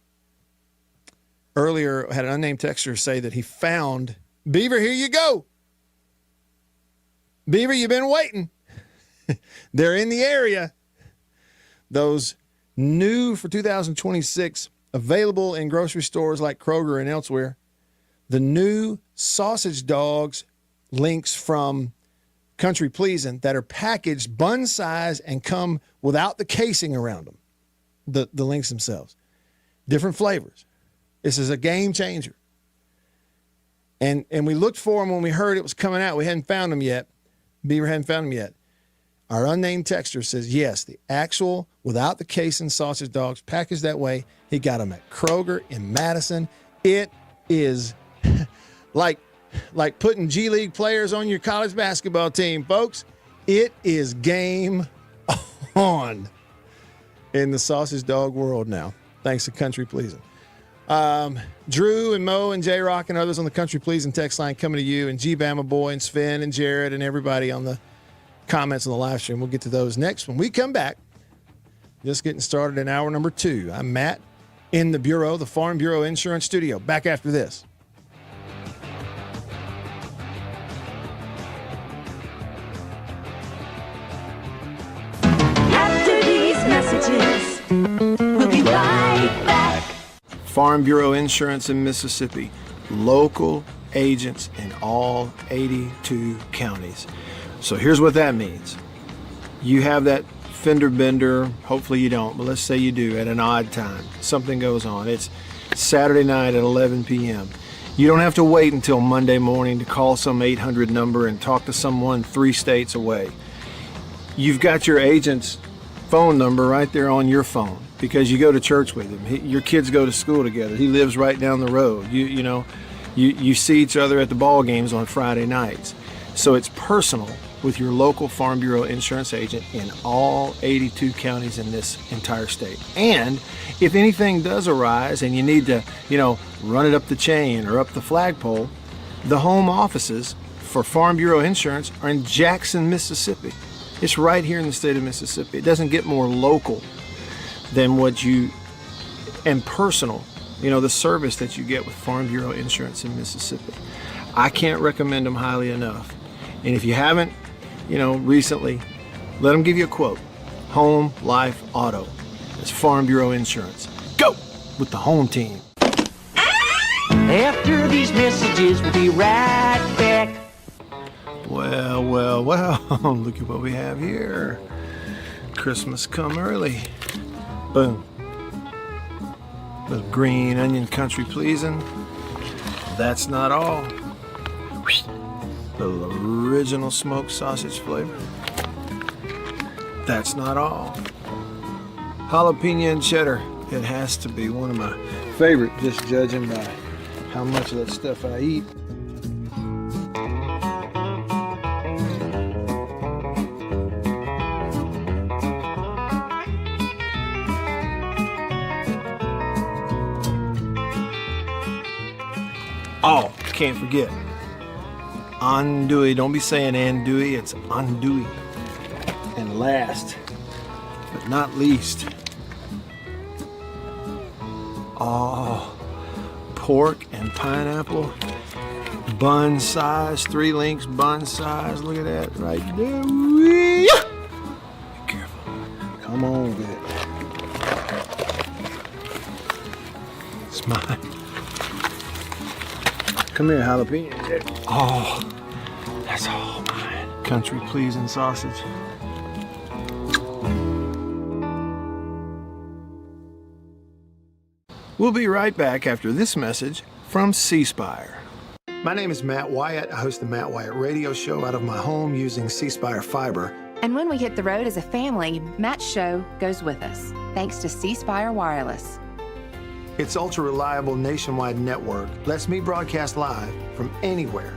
earlier I had an unnamed texter say that he found Beaver. Here you go. Beaver, you've been waiting. They're in the area. Those new for 2026, available in grocery stores like Kroger and elsewhere. The new sausage dogs links from Country Pleasing that are packaged bun size and come without the casing around them, the links themselves. different flavors. This is a game changer. And we looked for them when we heard it was coming out. We hadn't found them yet. Beaver hadn't found them yet. Our unnamed texter says, yes, the actual, without the casing sausage dogs, packaged that way. He got them at Kroger in Madison. It is like putting G League players on your college basketball team, folks. It is game on in the sausage dog world now, thanks to Country Pleasing. Drew and Mo and J-Rock and others on the Country Pleasing text line coming to you, and G-Bama Boy and Sven and Jared and everybody on the comments on the live stream. We'll get to those next when we come back. Just getting started in hour number 2. I'm Matt in the Bureau, the Farm Bureau Insurance Studio. Back after this. After these messages, we'll be right back. Farm Bureau Insurance in Mississippi. Local agents in all 82 counties. So here's what that means. You have that fender bender, hopefully you don't, but let's say you do at an odd time. Something goes on. It's Saturday night at 11 p.m. You don't have to wait until Monday morning to call some 800 number and talk to someone 3 states away. You've got your agent's phone number right there on your phone because you go to church with him. Your kids go to school together. He lives right down the road. You see each other at the ball games on Friday nights. So it's personal with your local Farm Bureau insurance agent in all 82 counties in this entire state. And if anything does arise and you need to, run it up the chain or up the flagpole, the home offices for Farm Bureau Insurance are in Jackson, Mississippi. It's right here in the state of Mississippi. It doesn't get more local than and personal, the service that you get with Farm Bureau Insurance in Mississippi. I can't recommend them highly enough. And if you haven't, recently, let them give you a quote. Home, life, auto. It's Farm Bureau Insurance. Go with the home team. After these messages, we'll be right back. Well, look at what we have here. Christmas come early. Boom. Little green onion country pleasing. That's not all. Little original smoked sausage flavor. That's not all. Jalapeno and cheddar. It has to be one of my favorite, just judging by how much of that stuff I eat. Oh, can't forget. Andouille. Don't be saying andouille, it's andouille. And last, but not least, pork and pineapple, bun size, 3 links, bun size. Look at that right there. Be careful. Come on with it. It's mine. Come here, jalapeno. Oh, that's all mine. Country pleasing sausage. We'll be right back after this message from C Spire. My name is Matt Wyatt. I host the Matt Wyatt radio show out of my home using C Spire fiber. And when we hit the road as a family, Matt's show goes with us, thanks to C Spire Wireless. Its ultra-reliable nationwide network lets me broadcast live from anywhere.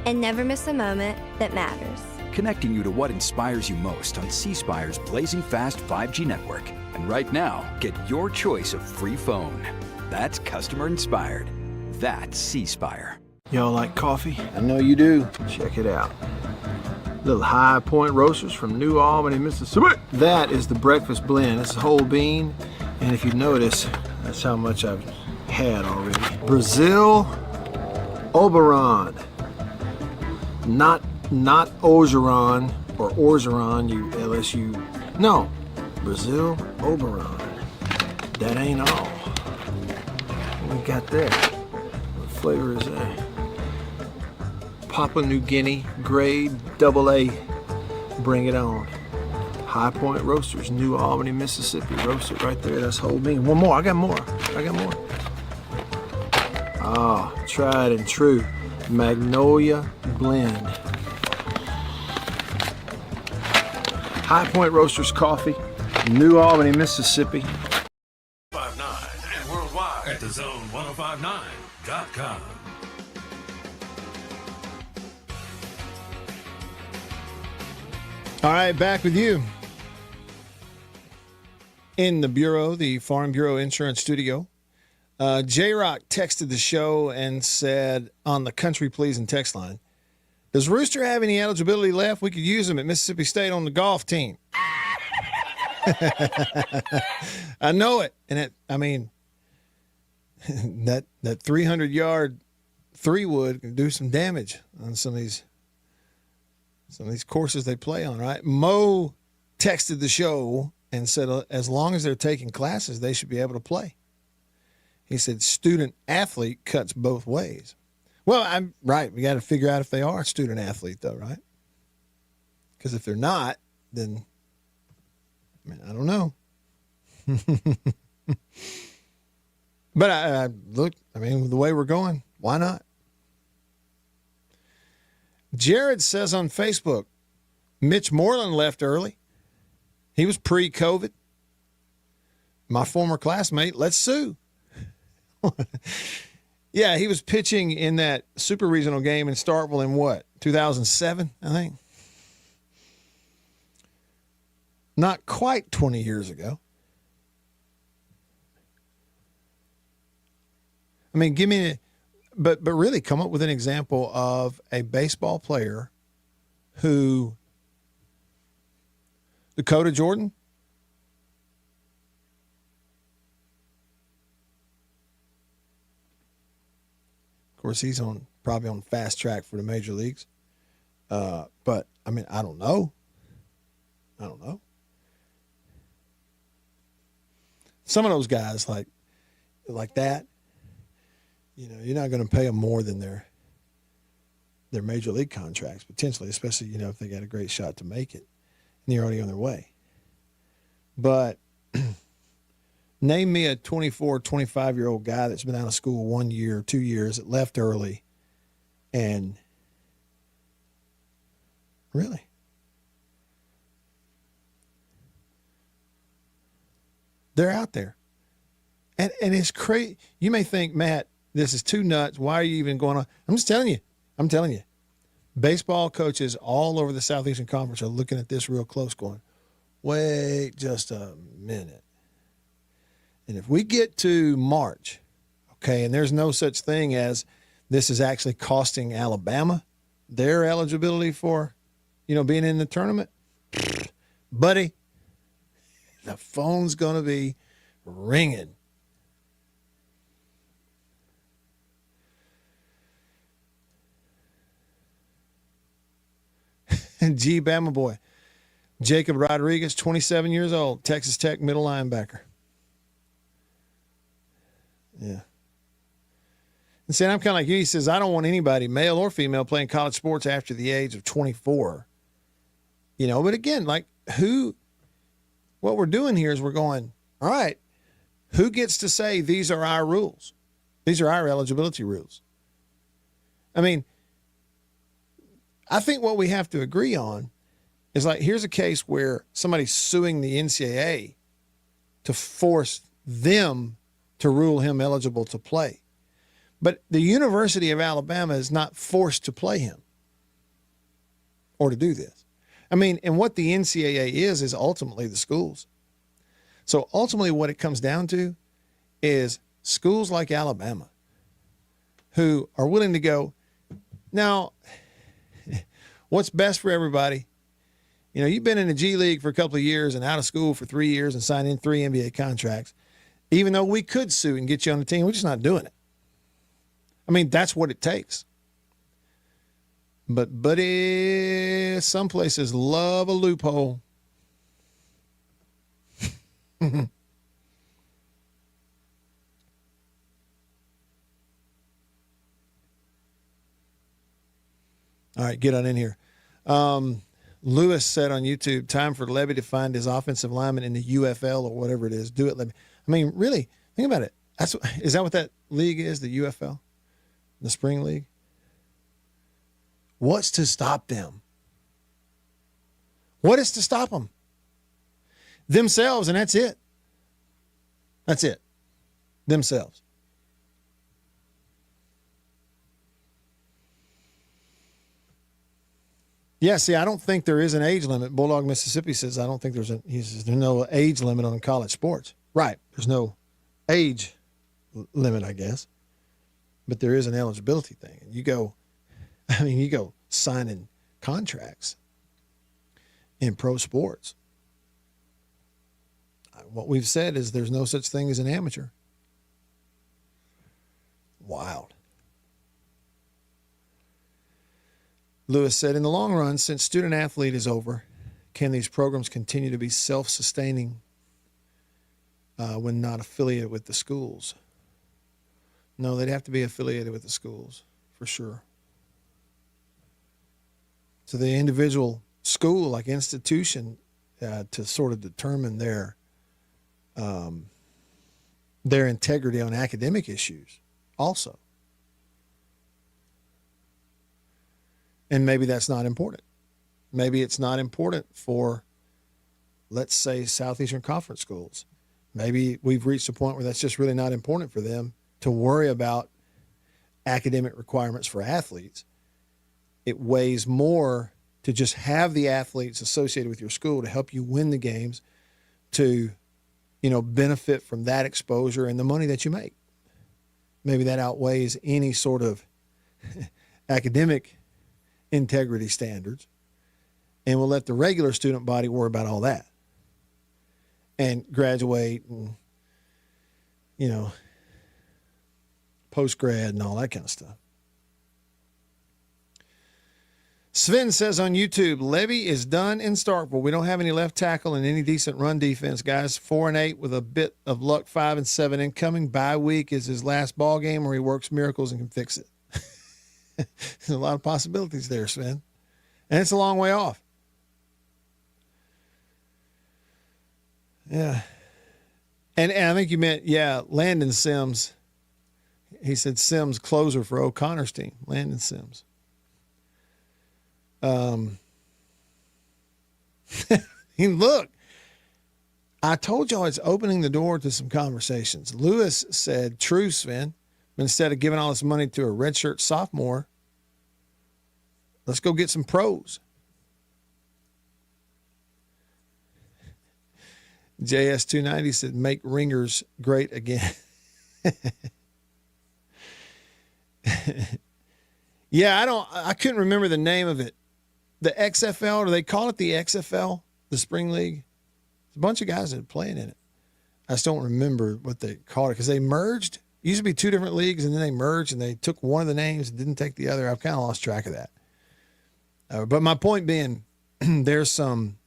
And never miss a moment that matters. Connecting you to what inspires you most on C Spire's blazing fast 5G network. And right now, get your choice of free phone. That's customer inspired. That's C Spire. Y'all like coffee? I know you do. Check it out. Little High Point Roasters from New Albany, Mississippi. That is the breakfast blend. It's whole bean. And if you notice, that's how much I've had already. Brazil Oberon. Not Ogeron or Orgeron, you LSU. No, Brazil Oberon. That ain't all. What we got there? What flavor is that? Papua New Guinea grade AA. Bring it on. High Point Roasters, New Albany, Mississippi. Roasted right there. That's whole bean. One more. I got more. Ah, tried and true. Magnolia Blend. High Point Roasters coffee, New Albany, Mississippi. 59 and worldwide at thezone1059.com. All right, back with you in the Bureau, the Farm Bureau Insurance Studio. J-Rock texted the show and said on the Country Pleasing text line, does Rooster have any eligibility left? We could use him at Mississippi State on the golf team. I know it. And that 300-yard three-wood can do some damage on some of these courses they play on, right? Mo texted the show and said as long as they're taking classes, they should be able to play. He said student-athlete cuts both ways. Well, I'm right. We got to figure out if they are a student-athlete, though, right? Because if they're not, then, I don't know. But I look, the way we're going, why not? Jared says on Facebook, Mitch Moreland left early. He was pre-COVID. My former classmate, let's sue. Yeah, he was pitching in that super regional game in Starkville in 2007, I think? Not quite 20 years ago. Give me but really come up with an example of a baseball player who Dakota Jordan. Of course, he's probably on fast track for the major leagues. But I don't know. Some of those guys like that, you're not going to pay them more than their major league contracts potentially, especially if they got a great shot to make it and they're already on their way. But name me a 24, 25-year-old guy that's been out of school 1 year, 2 years, that left early, and really, they're out there. And it's crazy. You may think, Matt, this is too nuts. Why are you even going on? I'm just telling you. Baseball coaches all over the Southeastern Conference are looking at this real close going, wait just a minute. And if we get to March, okay, and there's no such thing as this is actually costing Alabama their eligibility for, being in the tournament, buddy, the phone's going to be ringing. G. Bama boy. Jacob Rodriguez, 27 years old, Texas Tech middle linebacker. Yeah. And saying I'm kind of like you. He says, I don't want anybody, male or female, playing college sports after the age of 24. But again, what we're doing here is we're going, all right, who gets to say these are our rules? These are our eligibility rules. I think what we have to agree on is here's a case where somebody's suing the NCAA to force them to rule him eligible to play. But the University of Alabama is not forced to play him or to do this. And what the NCAA is ultimately the schools. So ultimately what it comes down to is schools like Alabama who are willing to go, now, what's best for everybody? You've been in the G League for a couple of years and out of school for 3 years and signed in 3 NBA contracts. Even though we could sue and get you on the team, we're just not doing it. That's what it takes. But, buddy, some places love a loophole. All right, get on in here. Lewis said on YouTube, time for Levy to find his offensive lineman in the UFL or whatever it is. Do it, Levy. I mean, really, think about it. Is that what that league is, the UFL? The spring league? What's to stop them? What is to stop them? Themselves, and that's it. That's it. Themselves. Yeah, see, I don't think there is an age limit. Bulldog Mississippi says, I don't think there's no age limit on college sports. Right. There's no age limit, I guess. But there is an eligibility thing. And you go signing contracts in pro sports. What we've said is there's no such thing as an amateur. Wild. Lewis said, in the long run, since student athlete is over, can these programs continue to be self-sustaining when not affiliated with the schools? No, they'd have to be affiliated with the schools, for sure. So the individual school, like institution, to sort of determine their integrity on academic issues also. And maybe that's not important. Maybe it's not important for, let's say, Southeastern Conference schools. Maybe we've reached a point where that's just really not important for them to worry about academic requirements for athletes. It weighs more to just have the athletes associated with your school to help you win the games, to, benefit from that exposure and the money that you make. Maybe that outweighs any sort of academic integrity standards, and we'll let the regular student body worry about all that and graduate and, post-grad and all that kind of stuff. Sven says on YouTube, Levy is done in Starkville. We don't have any left tackle and any decent run defense, guys. 4-8 with a bit of luck, 5-7 incoming. Bye week is his last ball game where he works miracles and can fix it. There's a lot of possibilities there, Sven. And it's a long way off. Yeah. And I think you meant, Landon Sims. He said Sims closer for O'Connor's team. Landon Sims. Look, I told y'all it's opening the door to some conversations. Lewis said, true, Sven. But instead of giving all this money to a redshirt sophomore, let's go get some pros. JS290 said, make ringers great again. Yeah, I couldn't remember the name of it. The XFL, do they call it the XFL, the spring league? There's a bunch of guys that are playing in it. I just don't remember what they called it because they merged. It used to be two different leagues, and then they merged, and they took one of the names and didn't take the other. I've kind of lost track of that. But my point being, there's some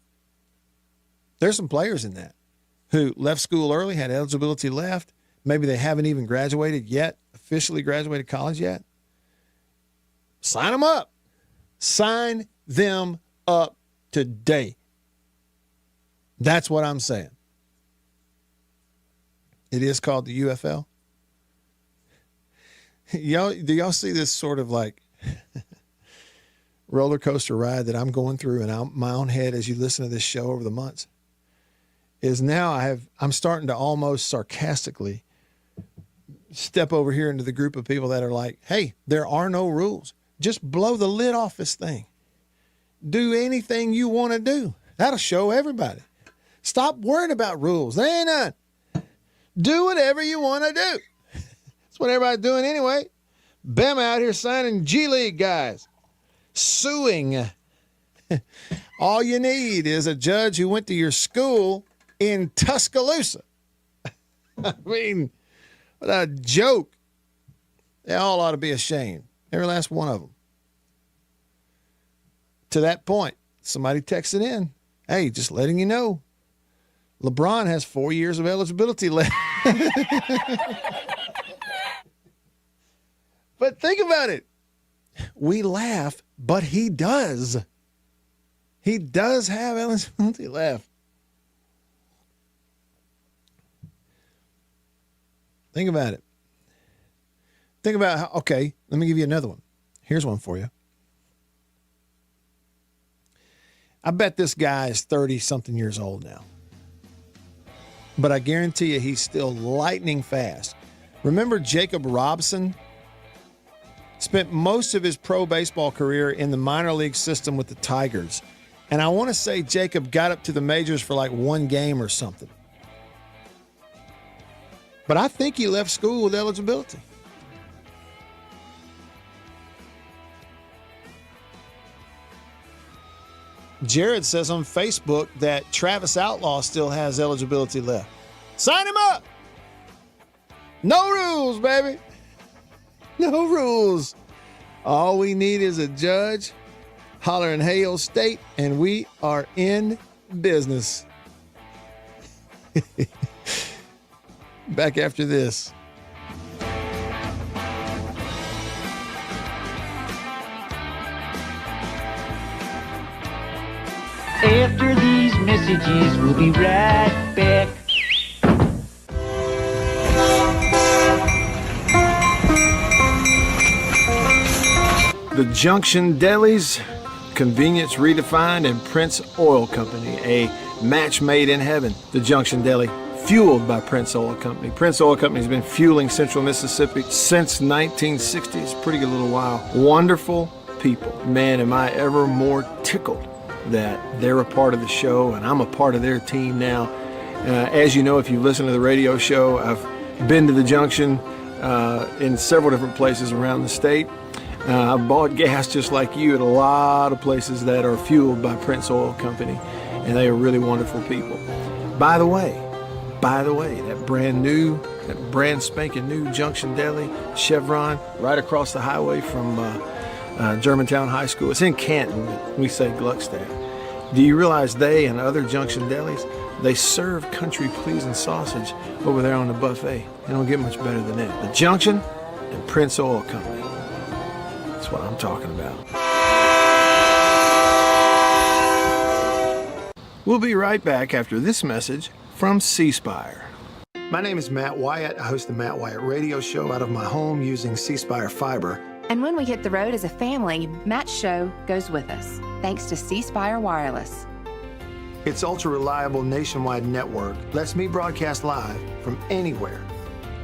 players in that who left school early, had eligibility left. Maybe they haven't even graduated yet, officially graduated college yet. Sign them up. Sign them up today. That's what I'm saying. It is called the UFL. Do y'all see this sort of like roller coaster ride that I'm going through in my own head as you listen to this show over the months? Is now I'm starting to almost sarcastically step over here into the group of people that are like, hey, there are no rules. Just blow the lid off this thing. Do anything you want to do. That'll show everybody. Stop worrying about rules. There ain't none. Do whatever you want to do. That's what everybody's doing anyway. Bama out here signing G League guys. Suing. All you need is a judge who went to your school in Tuscaloosa. I mean, what a joke. They all ought to be ashamed. Every last one of them. To that point, somebody texted in, hey, just letting you know, LeBron has 4 years of eligibility left. But think about it. We laugh, but he does. He does have eligibility left. Think about it. Think about how, okay, let me give you another one. Here's one for you. I bet this guy is 30-something years old now. But I guarantee you he's still lightning fast. Remember Jacob Robson? Spent most of his pro baseball career in the minor league system with the Tigers. And I want to say Jacob got up to the majors for like one game or something. But I think he left school with eligibility. Jared says on Facebook that Travis Outlaw still has eligibility left. Sign him up. No rules, baby. No rules. All we need is a judge hollering Hail State, and we are in business. Back after this. After these messages, we'll be right back. The Junction Deli's, convenience redefined, and Prince Oil Company, a match made in heaven. The Junction Deli, fueled by Prince Oil Company. Prince Oil Company has been fueling Central Mississippi since 1960. It's a pretty good little while. Wonderful people. Man, am I ever more tickled that they're a part of the show and I'm a part of their team now. As you know, if you listen to the radio show, I've been to the Junction in several different places around the state. I've bought gas just like you at a lot of places that are fueled by Prince Oil Company, and they are really wonderful people. By the way, that brand spanking new Junction Deli, Chevron, right across the highway from Germantown High School. It's in Canton. We say Gluckstadt. Do you realize they and other Junction Delis, they serve country-pleasing sausage over there on the buffet? They don't get much better than that. The Junction and Prince Oil Company. That's what I'm talking about. We'll be right back after this message from C Spire. My name is Matt Wyatt. I host the Matt Wyatt radio show out of my home using C Spire fiber. And when we hit the road as a family, Matt's show goes with us, thanks to C Spire Wireless. Its ultra-reliable nationwide network lets me broadcast live from anywhere.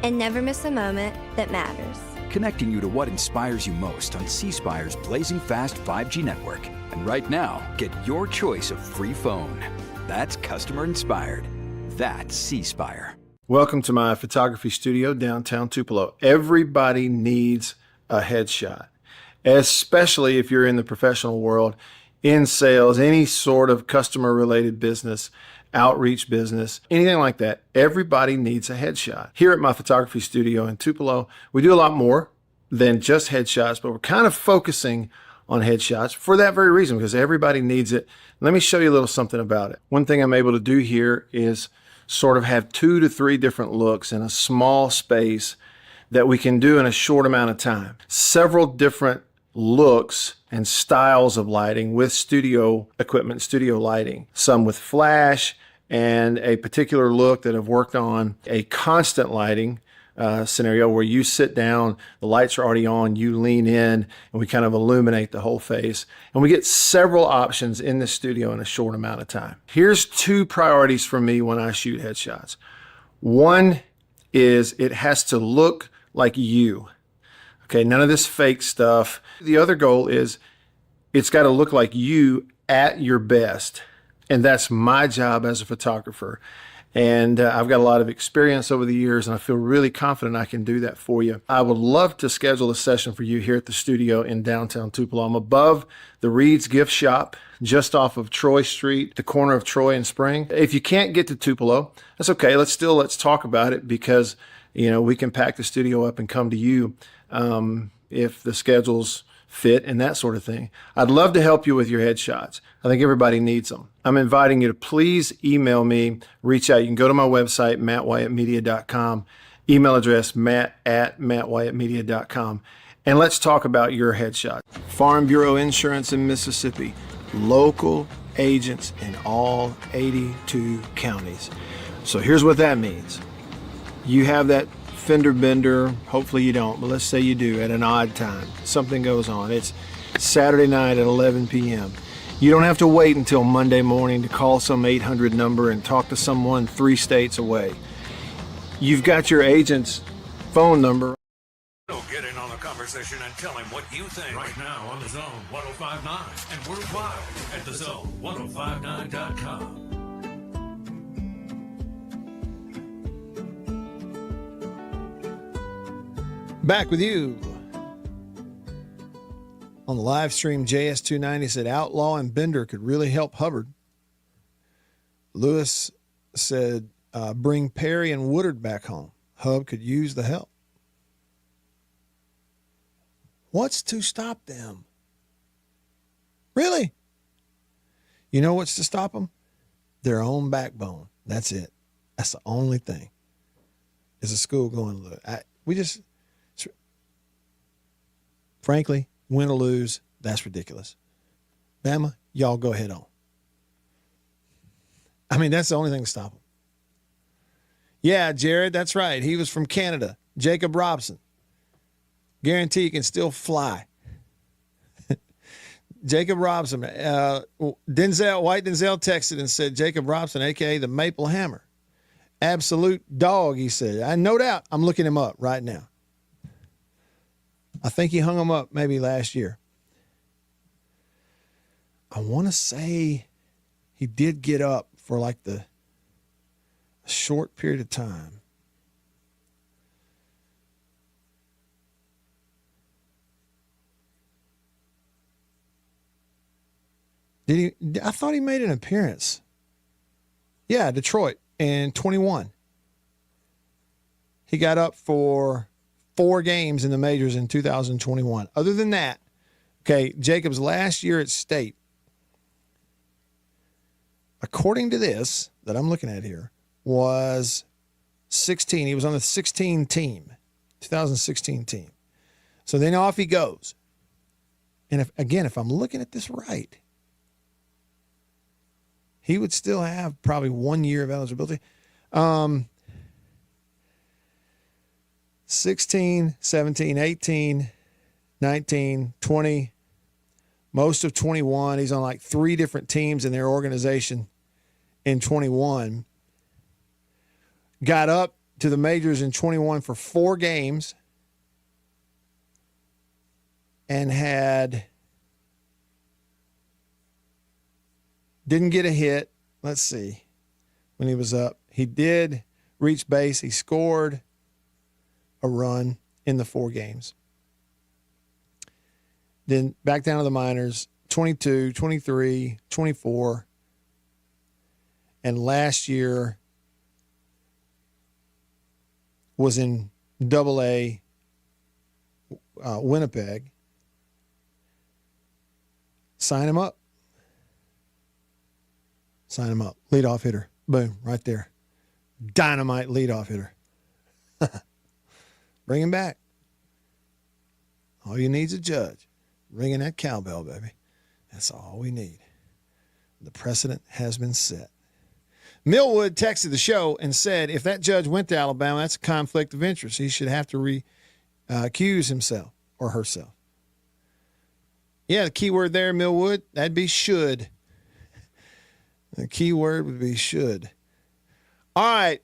And never miss a moment that matters. Connecting you to what inspires you most on C Spire's blazing fast 5G network. And right now, get your choice of free phone. That's customer inspired. That's C Spire. Welcome to my photography studio downtown Tupelo. Everybody needs a headshot, especially if you're in the professional world, in sales, any sort of customer related business, outreach business, anything like that. Everybody needs a headshot. Here at my photography studio in Tupelo, we do a lot more than just headshots, but we're kind of focusing on headshots for that very reason, because everybody needs it. Let me show you a little something about it. One thing I'm able to do here is sort of have 2 to 3 different looks in a small space that we can do in a short amount of time. Several different looks and styles of lighting with studio equipment, studio lighting. Some with flash, and a particular look that I've worked on, a constant lighting scenario where you sit down, the lights are already on, you lean in, and we kind of illuminate the whole face. And we get several options in the studio in a short amount of time. Here's 2 priorities for me when I shoot headshots. One is it has to look like you. Okay, none of this fake stuff. The other goal is it's got to look like you at your best. And that's my job as a photographer. And I've got a lot of experience over the years, and I feel really confident I can do that for you. I would love to schedule a session for you here at the studio in downtown Tupelo. I'm above the Reed's Gift Shop, just off of Troy Street, the corner of Troy and Spring. If you can't get to Tupelo, that's okay. Let's talk about it, because we can pack the studio up and come to you if the schedules fit and that sort of thing. I'd love to help you with your headshots. I think everybody needs them. I'm inviting you to please email me, reach out. You can go to my website, mattwyattmedia.com, email address matt@mattwyattmedia.com, and let's talk about your headshot. Farm Bureau Insurance in Mississippi, local, agents in all 82 counties. So here's what that means. You have that fender bender, hopefully you don't, but let's say you do at an odd time. Something goes on. It's Saturday night at 11 p.m. You don't have to wait until Monday morning to call some 800 number and talk to someone 3 states away. You've got your agent's phone number. Get in on the conversation and tell him what you think right now on the Zone 1059 and worldwide at thezone1059.com. Back with you on the live stream. JS290 said Outlaw and Bender could really help Hubbard. Lewis said bring Perry and Woodard back home. Hub could use the help. What's to stop them? Really? You know what's to stop them? Their own backbone. That's it. That's the only thing. Is a school going to lose? Frankly, win or lose, that's ridiculous. Bama, y'all go ahead on. I mean, that's the only thing to stop them. Yeah, Jared, that's right. He was from Canada. Jacob Robson. Guarantee he can still fly. Jacob Robson. White Denzel texted and said, Jacob Robson, a.k.a. the Maple Hammer. Absolute dog, he said. No doubt. I'm looking him up right now. I think he hung him up maybe last year. I want to say he did get up for like a short period of time. Did he? I thought he made an appearance. Yeah, Detroit in 21. He got up for 4 games in the majors in 2021. Other than that, okay, Jacob's last year at State, according to this that I'm looking at here, was 16. He was on the 16 team, 2016 team. So then off he goes. And if I'm looking at this right, he would still have probably 1 year of eligibility. 16, 17, 18, 19, 20, most of 21. He's on like 3 different teams in their organization in 21. Got up to the majors in 21 for 4 games and didn't get a hit. Let's see. When he was up, he did reach base. He scored a run in the 4 games. Then back down to the minors, 22, 23, 24. And last year was in Double-A Winnipeg. Sign him up. Sign him up. Leadoff hitter. Boom, right there. Dynamite leadoff hitter. Bring him back. All you need is a judge. Ringing that cowbell, baby. That's all we need. The precedent has been set. Millwood texted the show and said, if that judge went to Alabama, that's a conflict of interest. He should have to accuse himself or herself. Yeah, the key word there, Millwood, that'd be should. The key word would be should. All right.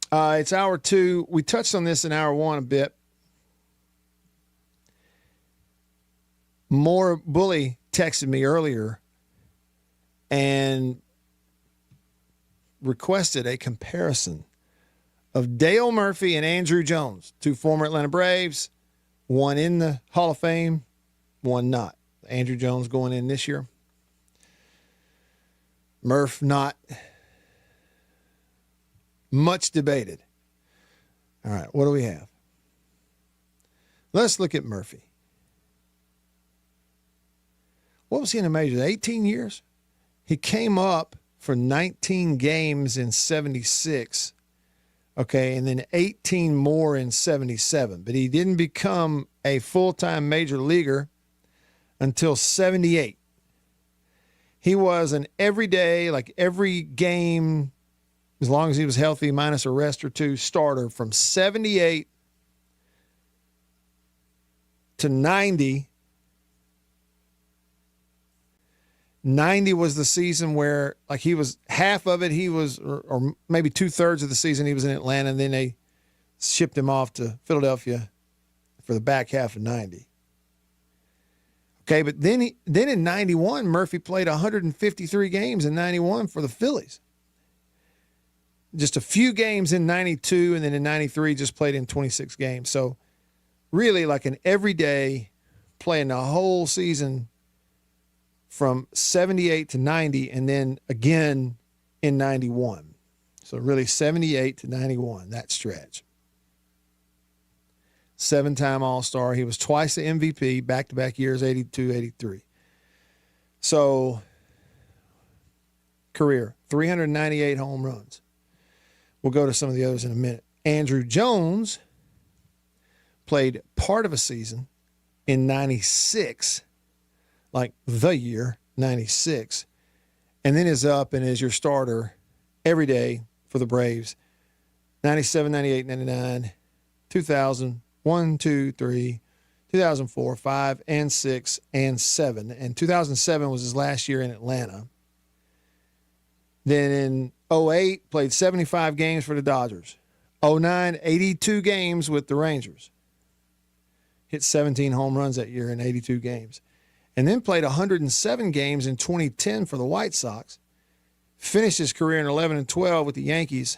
It's hour 2. We touched on this in hour 1 a bit. More Bully texted me earlier and requested a comparison of Dale Murphy and Andrew Jones, 2 former Atlanta Braves, one in the Hall of Fame, one not. Andrew Jones going in this year. Murph not much debated. All right, what do we have? Let's look at Murphy. What was he in the majors? 18 years? He came up for 19 games in 76, okay, and then 18 more in 77. But he didn't become a full-time major leaguer until 78. He was an everyday, like every game, as long as he was healthy, minus a rest or two, starter from 78 to 90. 90 was the season where, like, he was half of it, he was, or maybe 2/3 of the season he was in Atlanta, and then they shipped him off to Philadelphia for the back half of 90. Okay, but then in 91, Murphy played 153 games in 91 for the Phillies. Just a few games in 92, and then in 93 just played in 26 games. So really like an everyday, playing the whole season from 78 to 90, and then again in 91. So really 78 to 91, that stretch. 7-time All-Star. He was twice the MVP, back-to-back years, 82, 83. So, career, 398 home runs. We'll go to some of the others in a minute. Andrew Jones played part of a season in 96, like the year, 96, and then is up and is your starter every day for the Braves. 97, 98, 99, 2000, 1, 2, 3, 2004, 5, and 6, and 7. And 2007 was his last year in Atlanta. Then in 08, played 75 games for the Dodgers. 09, 82 games with the Rangers. Hit 17 home runs that year in 82 games. And then played 107 games in 2010 for the White Sox. Finished his career in 11 and 12 with the Yankees.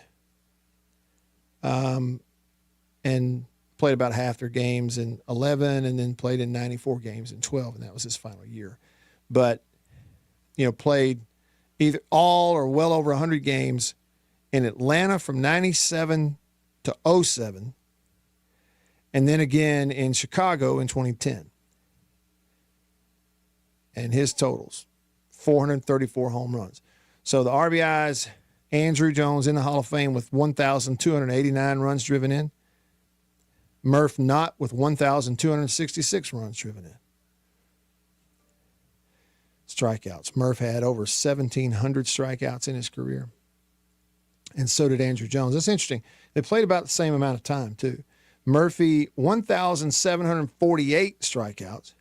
And played about half their games in 11, and then played in 94 games in 12, and that was his final year. But, played either all or well over 100 games in Atlanta from 97 to 07, and then again in Chicago in 2010. And his totals, 434 home runs. So the RBIs, Andrew Jones in the Hall of Fame with 1,289 runs driven in. Murph not with 1,266 runs driven in. Strikeouts. Murph had over 1,700 strikeouts in his career. And so did Andrew Jones. That's interesting. They played about the same amount of time, too. Murphy, 1,748 strikeouts.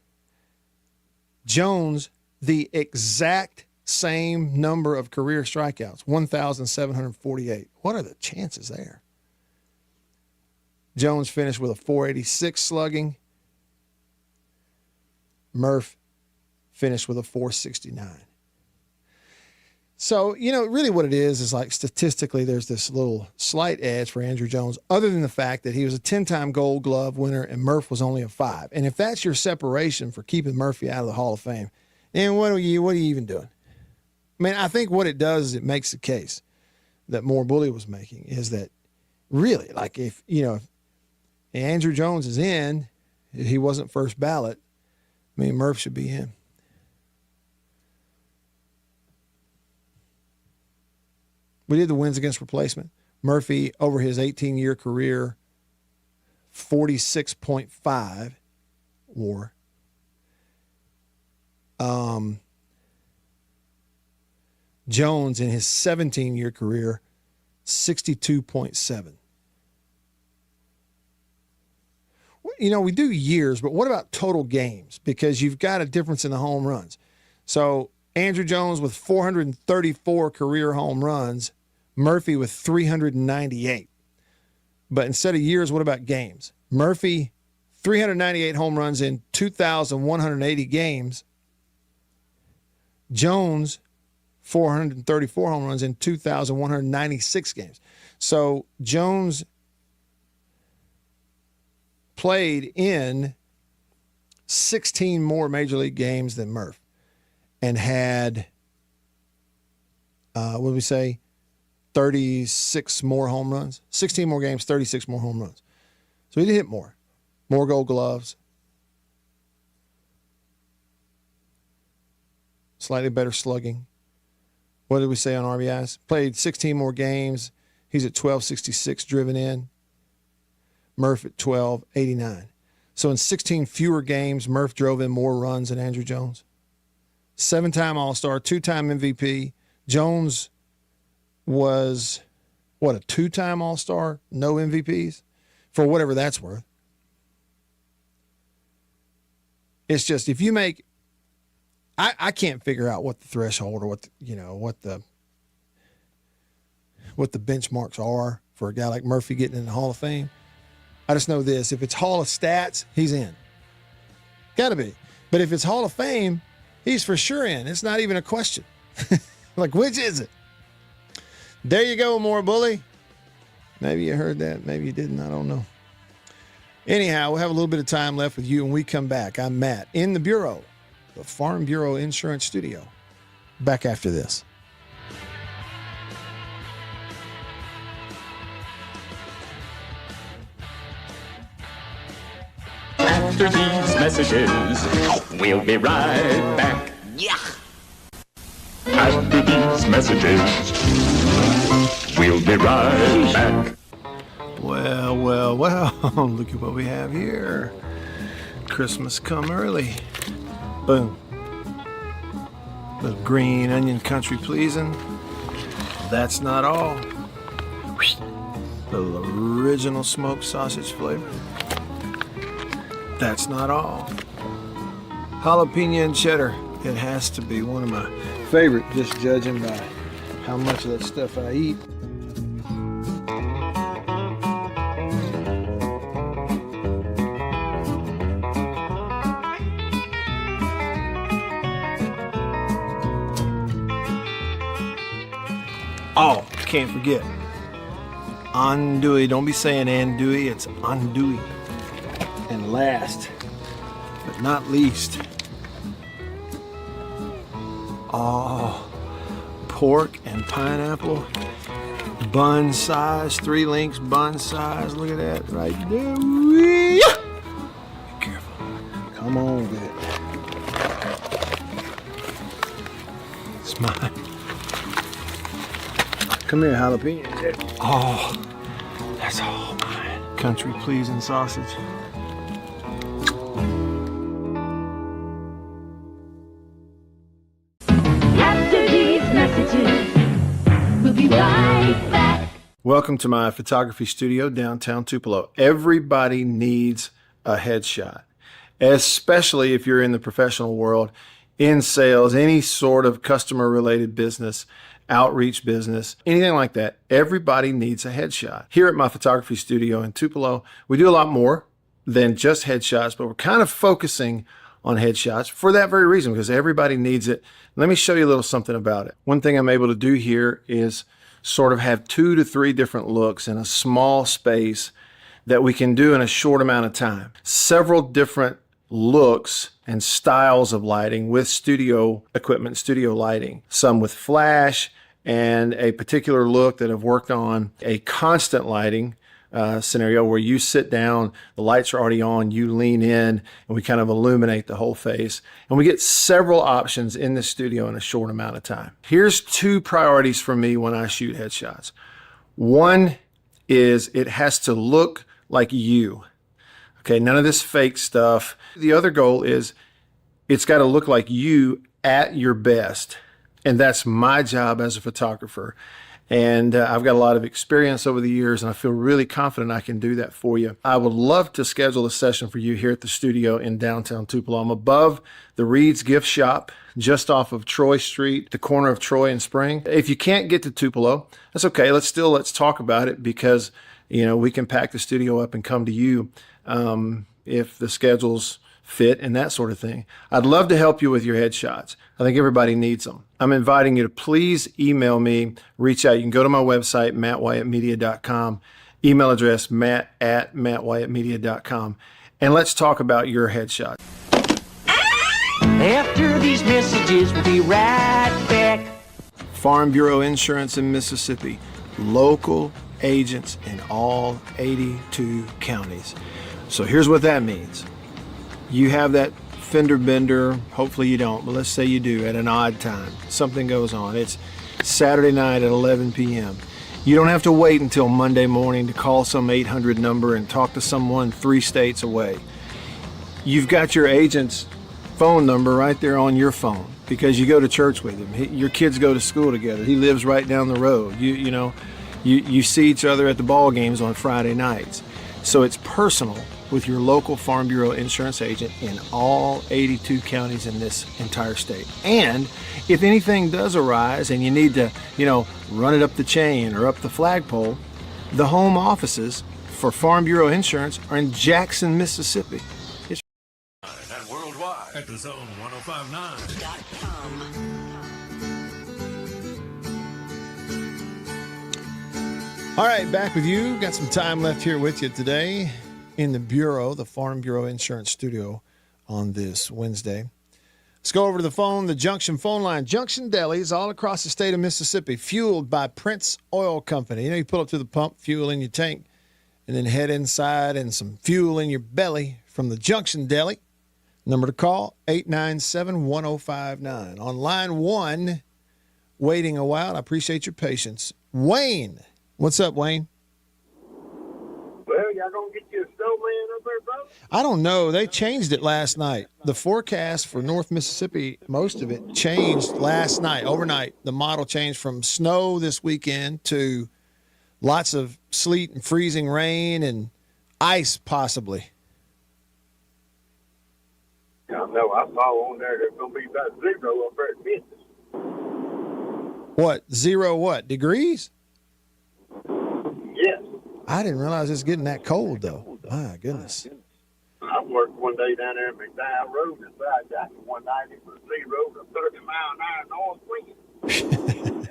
Jones, the exact same number of career strikeouts, 1,748. What are the chances there? Jones finished with a 486 slugging. Murph finished with a 469. So, really what it is like statistically there's this little slight edge for Andrew Jones, other than the fact that he was a 10-time Gold Glove winner and Murph was only a 5. And if that's your separation for keeping Murphy out of the Hall of Fame, then what are you even doing? I mean, I think what it does is it makes the case that Moore Bully was making, is that really, like, if Andrew Jones is in, he wasn't first ballot, I mean, Murph should be in. We did the wins against replacement. Murphy, over his 18-year career, 46.5 WAR. Jones, in his 17-year career, 62.7. We do years, but what about total games? Because you've got a difference in the home runs. So Andrew Jones with 434 career home runs, Murphy with 398. But instead of years, what about games? Murphy, 398 home runs in 2,180 games. Jones, 434 home runs in 2,196 games. So Jones played in 16 more Major League games than Murph and had, 36 more home runs? 16 more games, 36 more home runs. So he did hit more. More Gold Gloves. Slightly better slugging. What did we say on RBIs? Played 16 more games. He's at 1,266 driven in. Murph at 1,289. So in 16 fewer games, Murph drove in more runs than Andrew Jones. 7-time All-Star, 2-time MVP. Jones was, a 2-time All-Star, no MVPs, for whatever that's worth. It's just, if you make, I can't figure out what the threshold or what the benchmarks are for a guy like Murphy getting in the Hall of Fame. I just know this: if it's Hall of Stats, he's in. Got to be. But if it's Hall of Fame, he's for sure in. It's not even a question. Like, which is it? There you go, more bully. Maybe you heard that. Maybe you didn't. I don't know. Anyhow, we'll have a little bit of time left with you when we come back. I'm Matt in the Bureau, the Farm Bureau Insurance Studio. Back after this. After these messages, we'll be right back. Yeah. After these messages, we'll be right back. Well, look at what we have here. Christmas come early. Boom. Little green onion country pleasing. That's not all. Little original smoked sausage flavor. That's not all. Jalapeno and cheddar. It has to be one of my favorite, just judging by how much of that stuff I eat. Oh, can't forget. Andouille. Don't be saying andouille, it's andouille. And last, but not least, pork and pineapple, bun size, 3 links bun size. Look at that right there. Be careful. Come on with it. It's mine. Come here, jalapeno. Oh, that's all mine. Country pleasing sausage. We'll be right back. Welcome to my photography studio downtown Tupelo. Everybody needs a headshot, especially if you're in the professional world, in sales, any sort of customer related business, outreach business, anything like that. Everybody needs a headshot. Here at my photography studio in Tupelo, we do a lot more than just headshots, but we're kind of focusing on headshots for that very reason, because everybody needs it. Let me show you a little something about it. One thing I'm able to do here is sort of have 2 to 3 different looks in a small space that we can do in a short amount of time. Several different looks and styles of lighting with studio equipment, studio lighting. Some with flash and a particular look that I've worked on, a constant lighting scenario where you sit down, the lights are already on, you lean in, and we kind of illuminate the whole face. And we get several options in the studio in a short amount of time. Here's 2 priorities for me when I shoot headshots. One is it has to look like you. Okay, none of this fake stuff. The other goal is it's got to look like you at your best. And that's my job as a photographer. And I've got a lot of experience over the years, and I feel really confident I can do that for you. I would love to schedule a session for you here at the studio in downtown Tupelo. I'm above the Reed's Gift Shop, just off of Troy Street, the corner of Troy and Spring. If you can't get to Tupelo, that's okay. Let's talk about it, because we can pack the studio up and come to you if the schedules fit and that sort of thing. I'd love to help you with your headshots. I think everybody needs them. I'm inviting you to please email me, reach out. You can go to my website, mattwyattmedia.com, email address matt@mattwyattmedia.com, and let's talk about your headshot. After these messages, we'll be right back. Farm Bureau Insurance in Mississippi, local agents in all 82 counties. So here's what that means. You have that fender bender, hopefully you don't, but let's say you do at an odd time. Something goes on. It's Saturday night at 11 p.m. You don't have to wait until Monday morning to call some 800 number and talk to someone 3 states away. You've got your agent's phone number right there on your phone. because you go to church with him. Your kids go to school together. He lives right down the road. You see each other at the ball games on Friday nights. So it's personal with your local Farm Bureau insurance agent in all 82 counties in this entire state. And if anything does arise and you need to, run it up the chain or up the flagpole, the home offices for Farm Bureau Insurance are in Jackson, Mississippi. And worldwide at thezone1059.com. All right, back with you. Got some time left here with you today in the Bureau, the Farm Bureau Insurance Studio on this Wednesday. Let's go over to the Junction phone line. Junction delis all across the state of Mississippi, fueled by Prince Oil Company. You pull up to the pump, fuel in your tank, and then head inside and some fuel in your belly from the Junction Deli. Number to call, 897-1059. On line 1, waiting a while. I appreciate your patience. Wayne. What's up, Wayne? Well, y'all gonna get you a snowman up there, brother? I don't know. They changed it last night. The forecast for North Mississippi, most of it changed last night, overnight. The model changed from snow this weekend to lots of sleet and freezing rain and ice possibly. Yeah, no, I saw on there there's gonna be about 0 up there at Memphis. What, 0 what, degrees? Yes. I didn't realize it's getting that cold, though. My goodness. I worked one day down there at McDowell Road inside Jackson one night. It was 0 to 30 mile an hour north wind.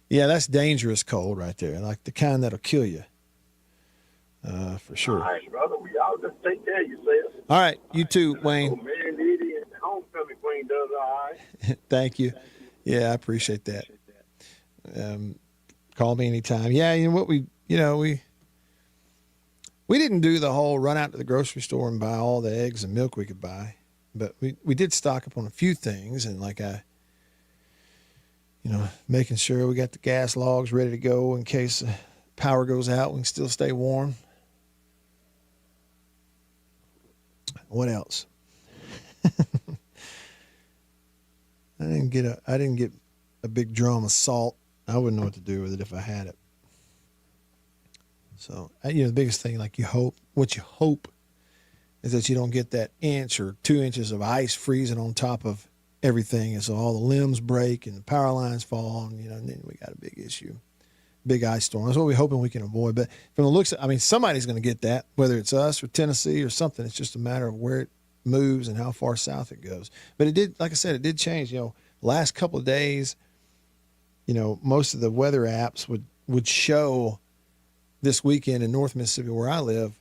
Yeah, that's dangerous cold right there, like the kind that'll kill you. For sure. All right, brother. We all just take care of yourself. All right, you too, Wayne. Mary Liddy and the homecoming queen does all right. Thank you. Yeah, I appreciate that. Call me anytime. Yeah, what we didn't do the whole run out to the grocery store and buy all the eggs and milk we could buy, but we did stock up on a few things, and making sure we got the gas logs ready to go in case power goes out, we can still stay warm. What else? I didn't get a big drum of salt. I wouldn't know what to do with it if I had it. So, the biggest thing, what you hope is that you don't get that inch or 2 inches of ice freezing on top of everything. And so all the limbs break and the power lines fall, and then we got a big issue, big ice storm. That's what we're hoping we can avoid. But from the looks, somebody's going to get that, whether it's us or Tennessee or something. It's just a matter of where it moves and how far south it goes. But it did, like I said, it did change. Last couple of days, most of the weather apps would show this weekend in North Mississippi where I live,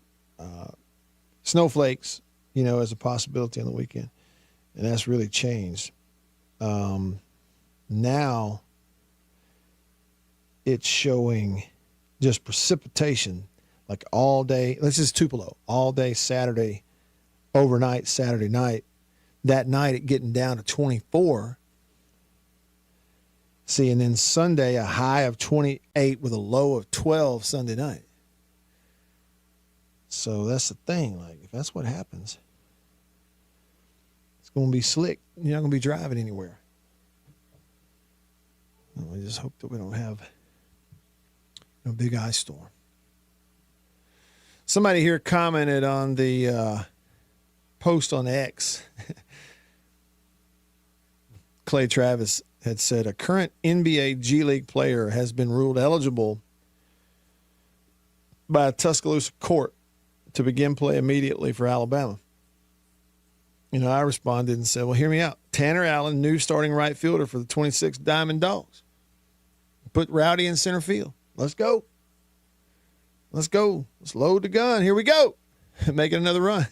snowflakes, as a possibility on the weekend. And that's really changed. Now it's showing just precipitation like all day. Let's just Tupelo, all day Saturday, overnight Saturday night. That night it getting down to 24. See, and then Sunday, a high of 28 with a low of 12 Sunday night. So that's the thing. If that's what happens, it's going to be slick. You're not going to be driving anywhere. I just hope that we don't have a big ice storm. Somebody here commented on the post on X. Clay Travis had said a current NBA G League player has been ruled eligible by a Tuscaloosa court to begin play immediately for Alabama. I responded and said, well, hear me out. Tanner Allen, new starting right fielder for the 26 Diamond Dogs. Put Rowdy in center field. Let's go. Let's go. Let's load the gun. Here we go. Making another run.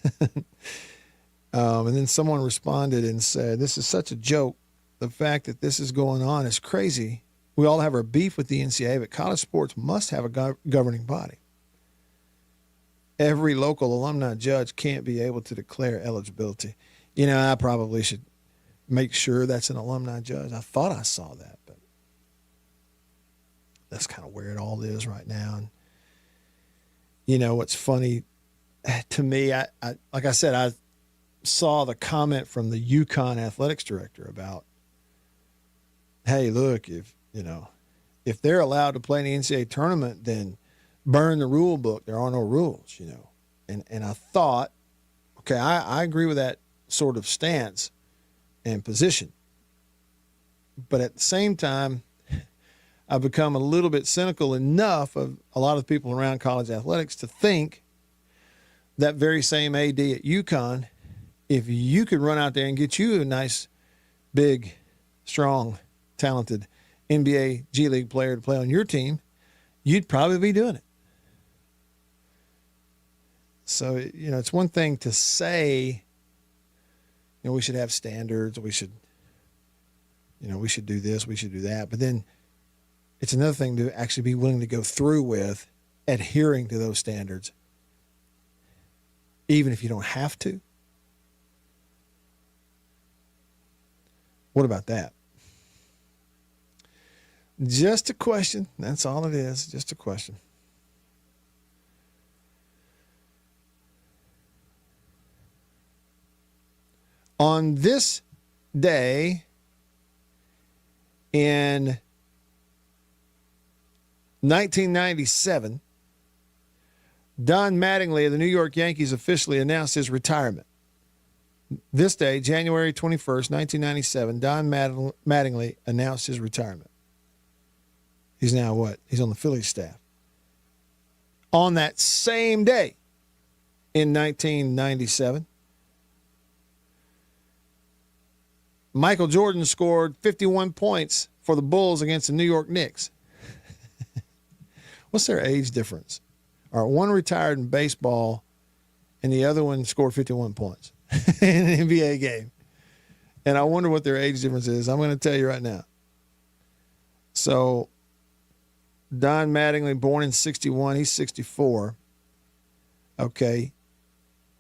And then someone responded and said, this is such a joke. The fact that this is going on is crazy. We all have our beef with the NCAA, but college sports must have a governing body. Every local alumni judge can't be able to declare eligibility. I probably should make sure that's an alumni judge. I thought I saw that, but that's kind of where it all is right now. And what's funny to me, I like I said, saw the comment from the UConn athletics director about, hey, look, if they're allowed to play in the NCAA tournament, then burn the rule book. There are no rules, And I thought, okay, I agree with that sort of stance and position. But at the same time, I've become a little bit cynical enough of a lot of people around college athletics to think that very same AD at UConn, if you could run out there and get you a nice, big, strong, talented NBA G League player to play on your team, you'd probably be doing it. So, it's one thing to say, we should have standards, we should do this, we should do that. But then it's another thing to actually be willing to go through with adhering to those standards, even if you don't have to. What about that? Just a question. That's all it is. Just a question. On this day in 1997, Don Mattingly of the New York Yankees officially announced his retirement. This day, January 21st, 1997, Don Mattingly announced his retirement. He's now what? He's on the Phillies staff. On that same day in 1997, Michael Jordan scored 51 points for the Bulls against the New York Knicks. What's their age difference? All right, one retired in baseball, and the other one scored 51 points in an NBA game. And I wonder what their age difference is. I'm going to tell you right now. So, Don Mattingly, born in 61, he's 64. Okay.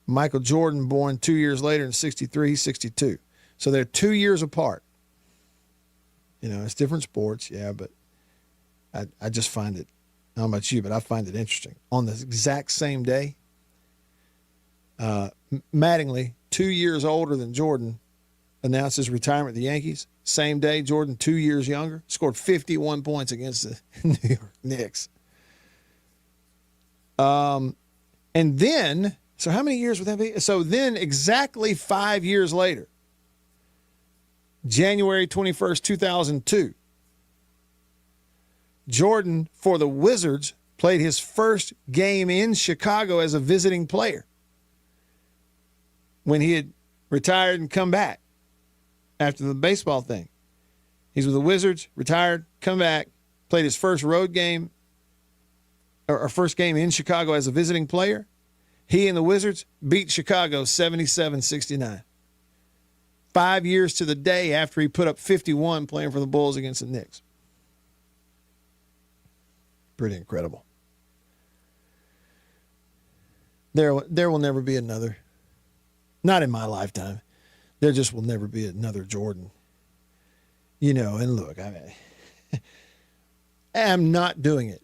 Michael Jordan, born 2 years later in 63, he's 62. So they're 2 years apart. It's different sports, yeah, but I just find it, I don't know about you, but I find it interesting. On the exact same day, Mattingly, 2 years older than Jordan, announced his retirement at the Yankees. Same day, Jordan, 2 years younger, scored 51 points against the New York Knicks. And then, so how many years would that be? So then exactly 5 years later, January 21st, 2002, Jordan, for the Wizards, played his first game in Chicago as a visiting player when he had retired and come back after the baseball thing. He's with the Wizards, retired, come back, played his first road game or first game in Chicago as a visiting player. He and the Wizards beat Chicago 77-69. 5 years to the day after he put up 51 playing for the Bulls against the Knicks. Pretty incredible. There will never be another. Not in my lifetime. There just will never be another Jordan. And look, I'm not doing it.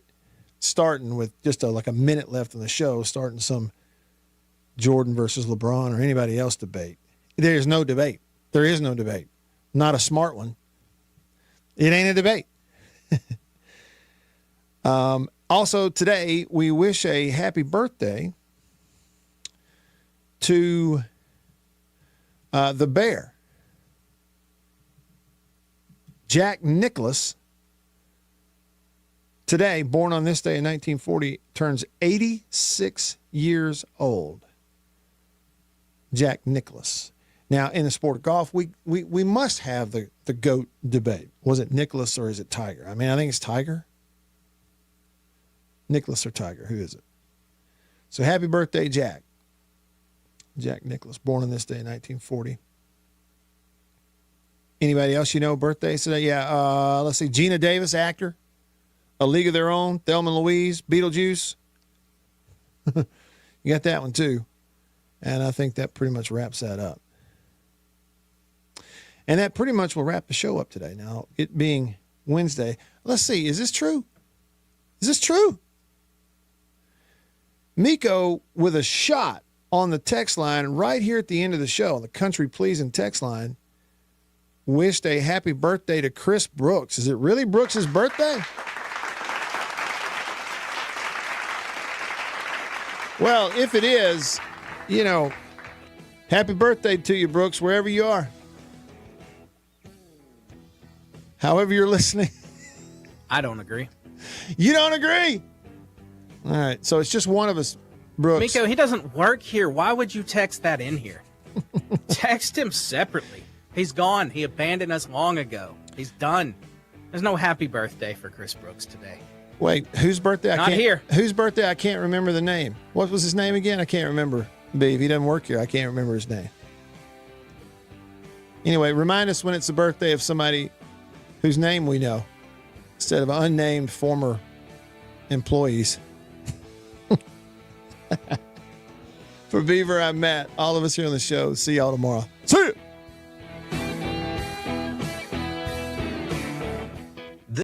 Starting with just like a minute left in the show, starting some Jordan versus LeBron or anybody else debate. There's no debate. There is no debate. Not a smart one. It ain't a debate. Also, today, we wish a happy birthday to the Bear. Jack Nicklaus, today, born on this day in 1940, turns 86 years old. Jack Nicklaus. Now, in the sport of golf, we must have the GOAT debate. Was it Nicklaus or is it Tiger? I think it's Tiger. Nicklaus or Tiger? Who is it? So happy birthday, Jack. Jack Nicklaus, born on this day in 1940. Anybody else birthdays today? Yeah, let's see. Gina Davis, actor. A League of Their Own. Thelma and Louise. Beetlejuice. You got that one too. And I think that pretty much wraps that up. And that pretty much will wrap the show up today. Now, it being Wednesday, let's see. Is this true? Is this true? Miko with a shot on the text line right here at the end of the show, on the Country Pleasing text line, wished a happy birthday to Chris Brooks. Is it really Brooks' birthday? Well, if it is, happy birthday to you, Brooks, wherever you are. However you're listening. I don't agree. You don't agree? All right, so it's just one of us, Brooks. Miko, he doesn't work here. Why would you text that in here? Text him separately. He's gone. He abandoned us long ago. He's done. There's no happy birthday for Chris Brooks today. Wait, whose birthday? Not here. Whose birthday? I can't remember the name. What was his name again? I can't remember. B, if he doesn't work here, I can't remember his name. Anyway, remind us when it's the birthday of somebody whose name we know instead of unnamed former employees. For Beaver, I'm Matt. All of us here on the show. See y'all tomorrow. See ya!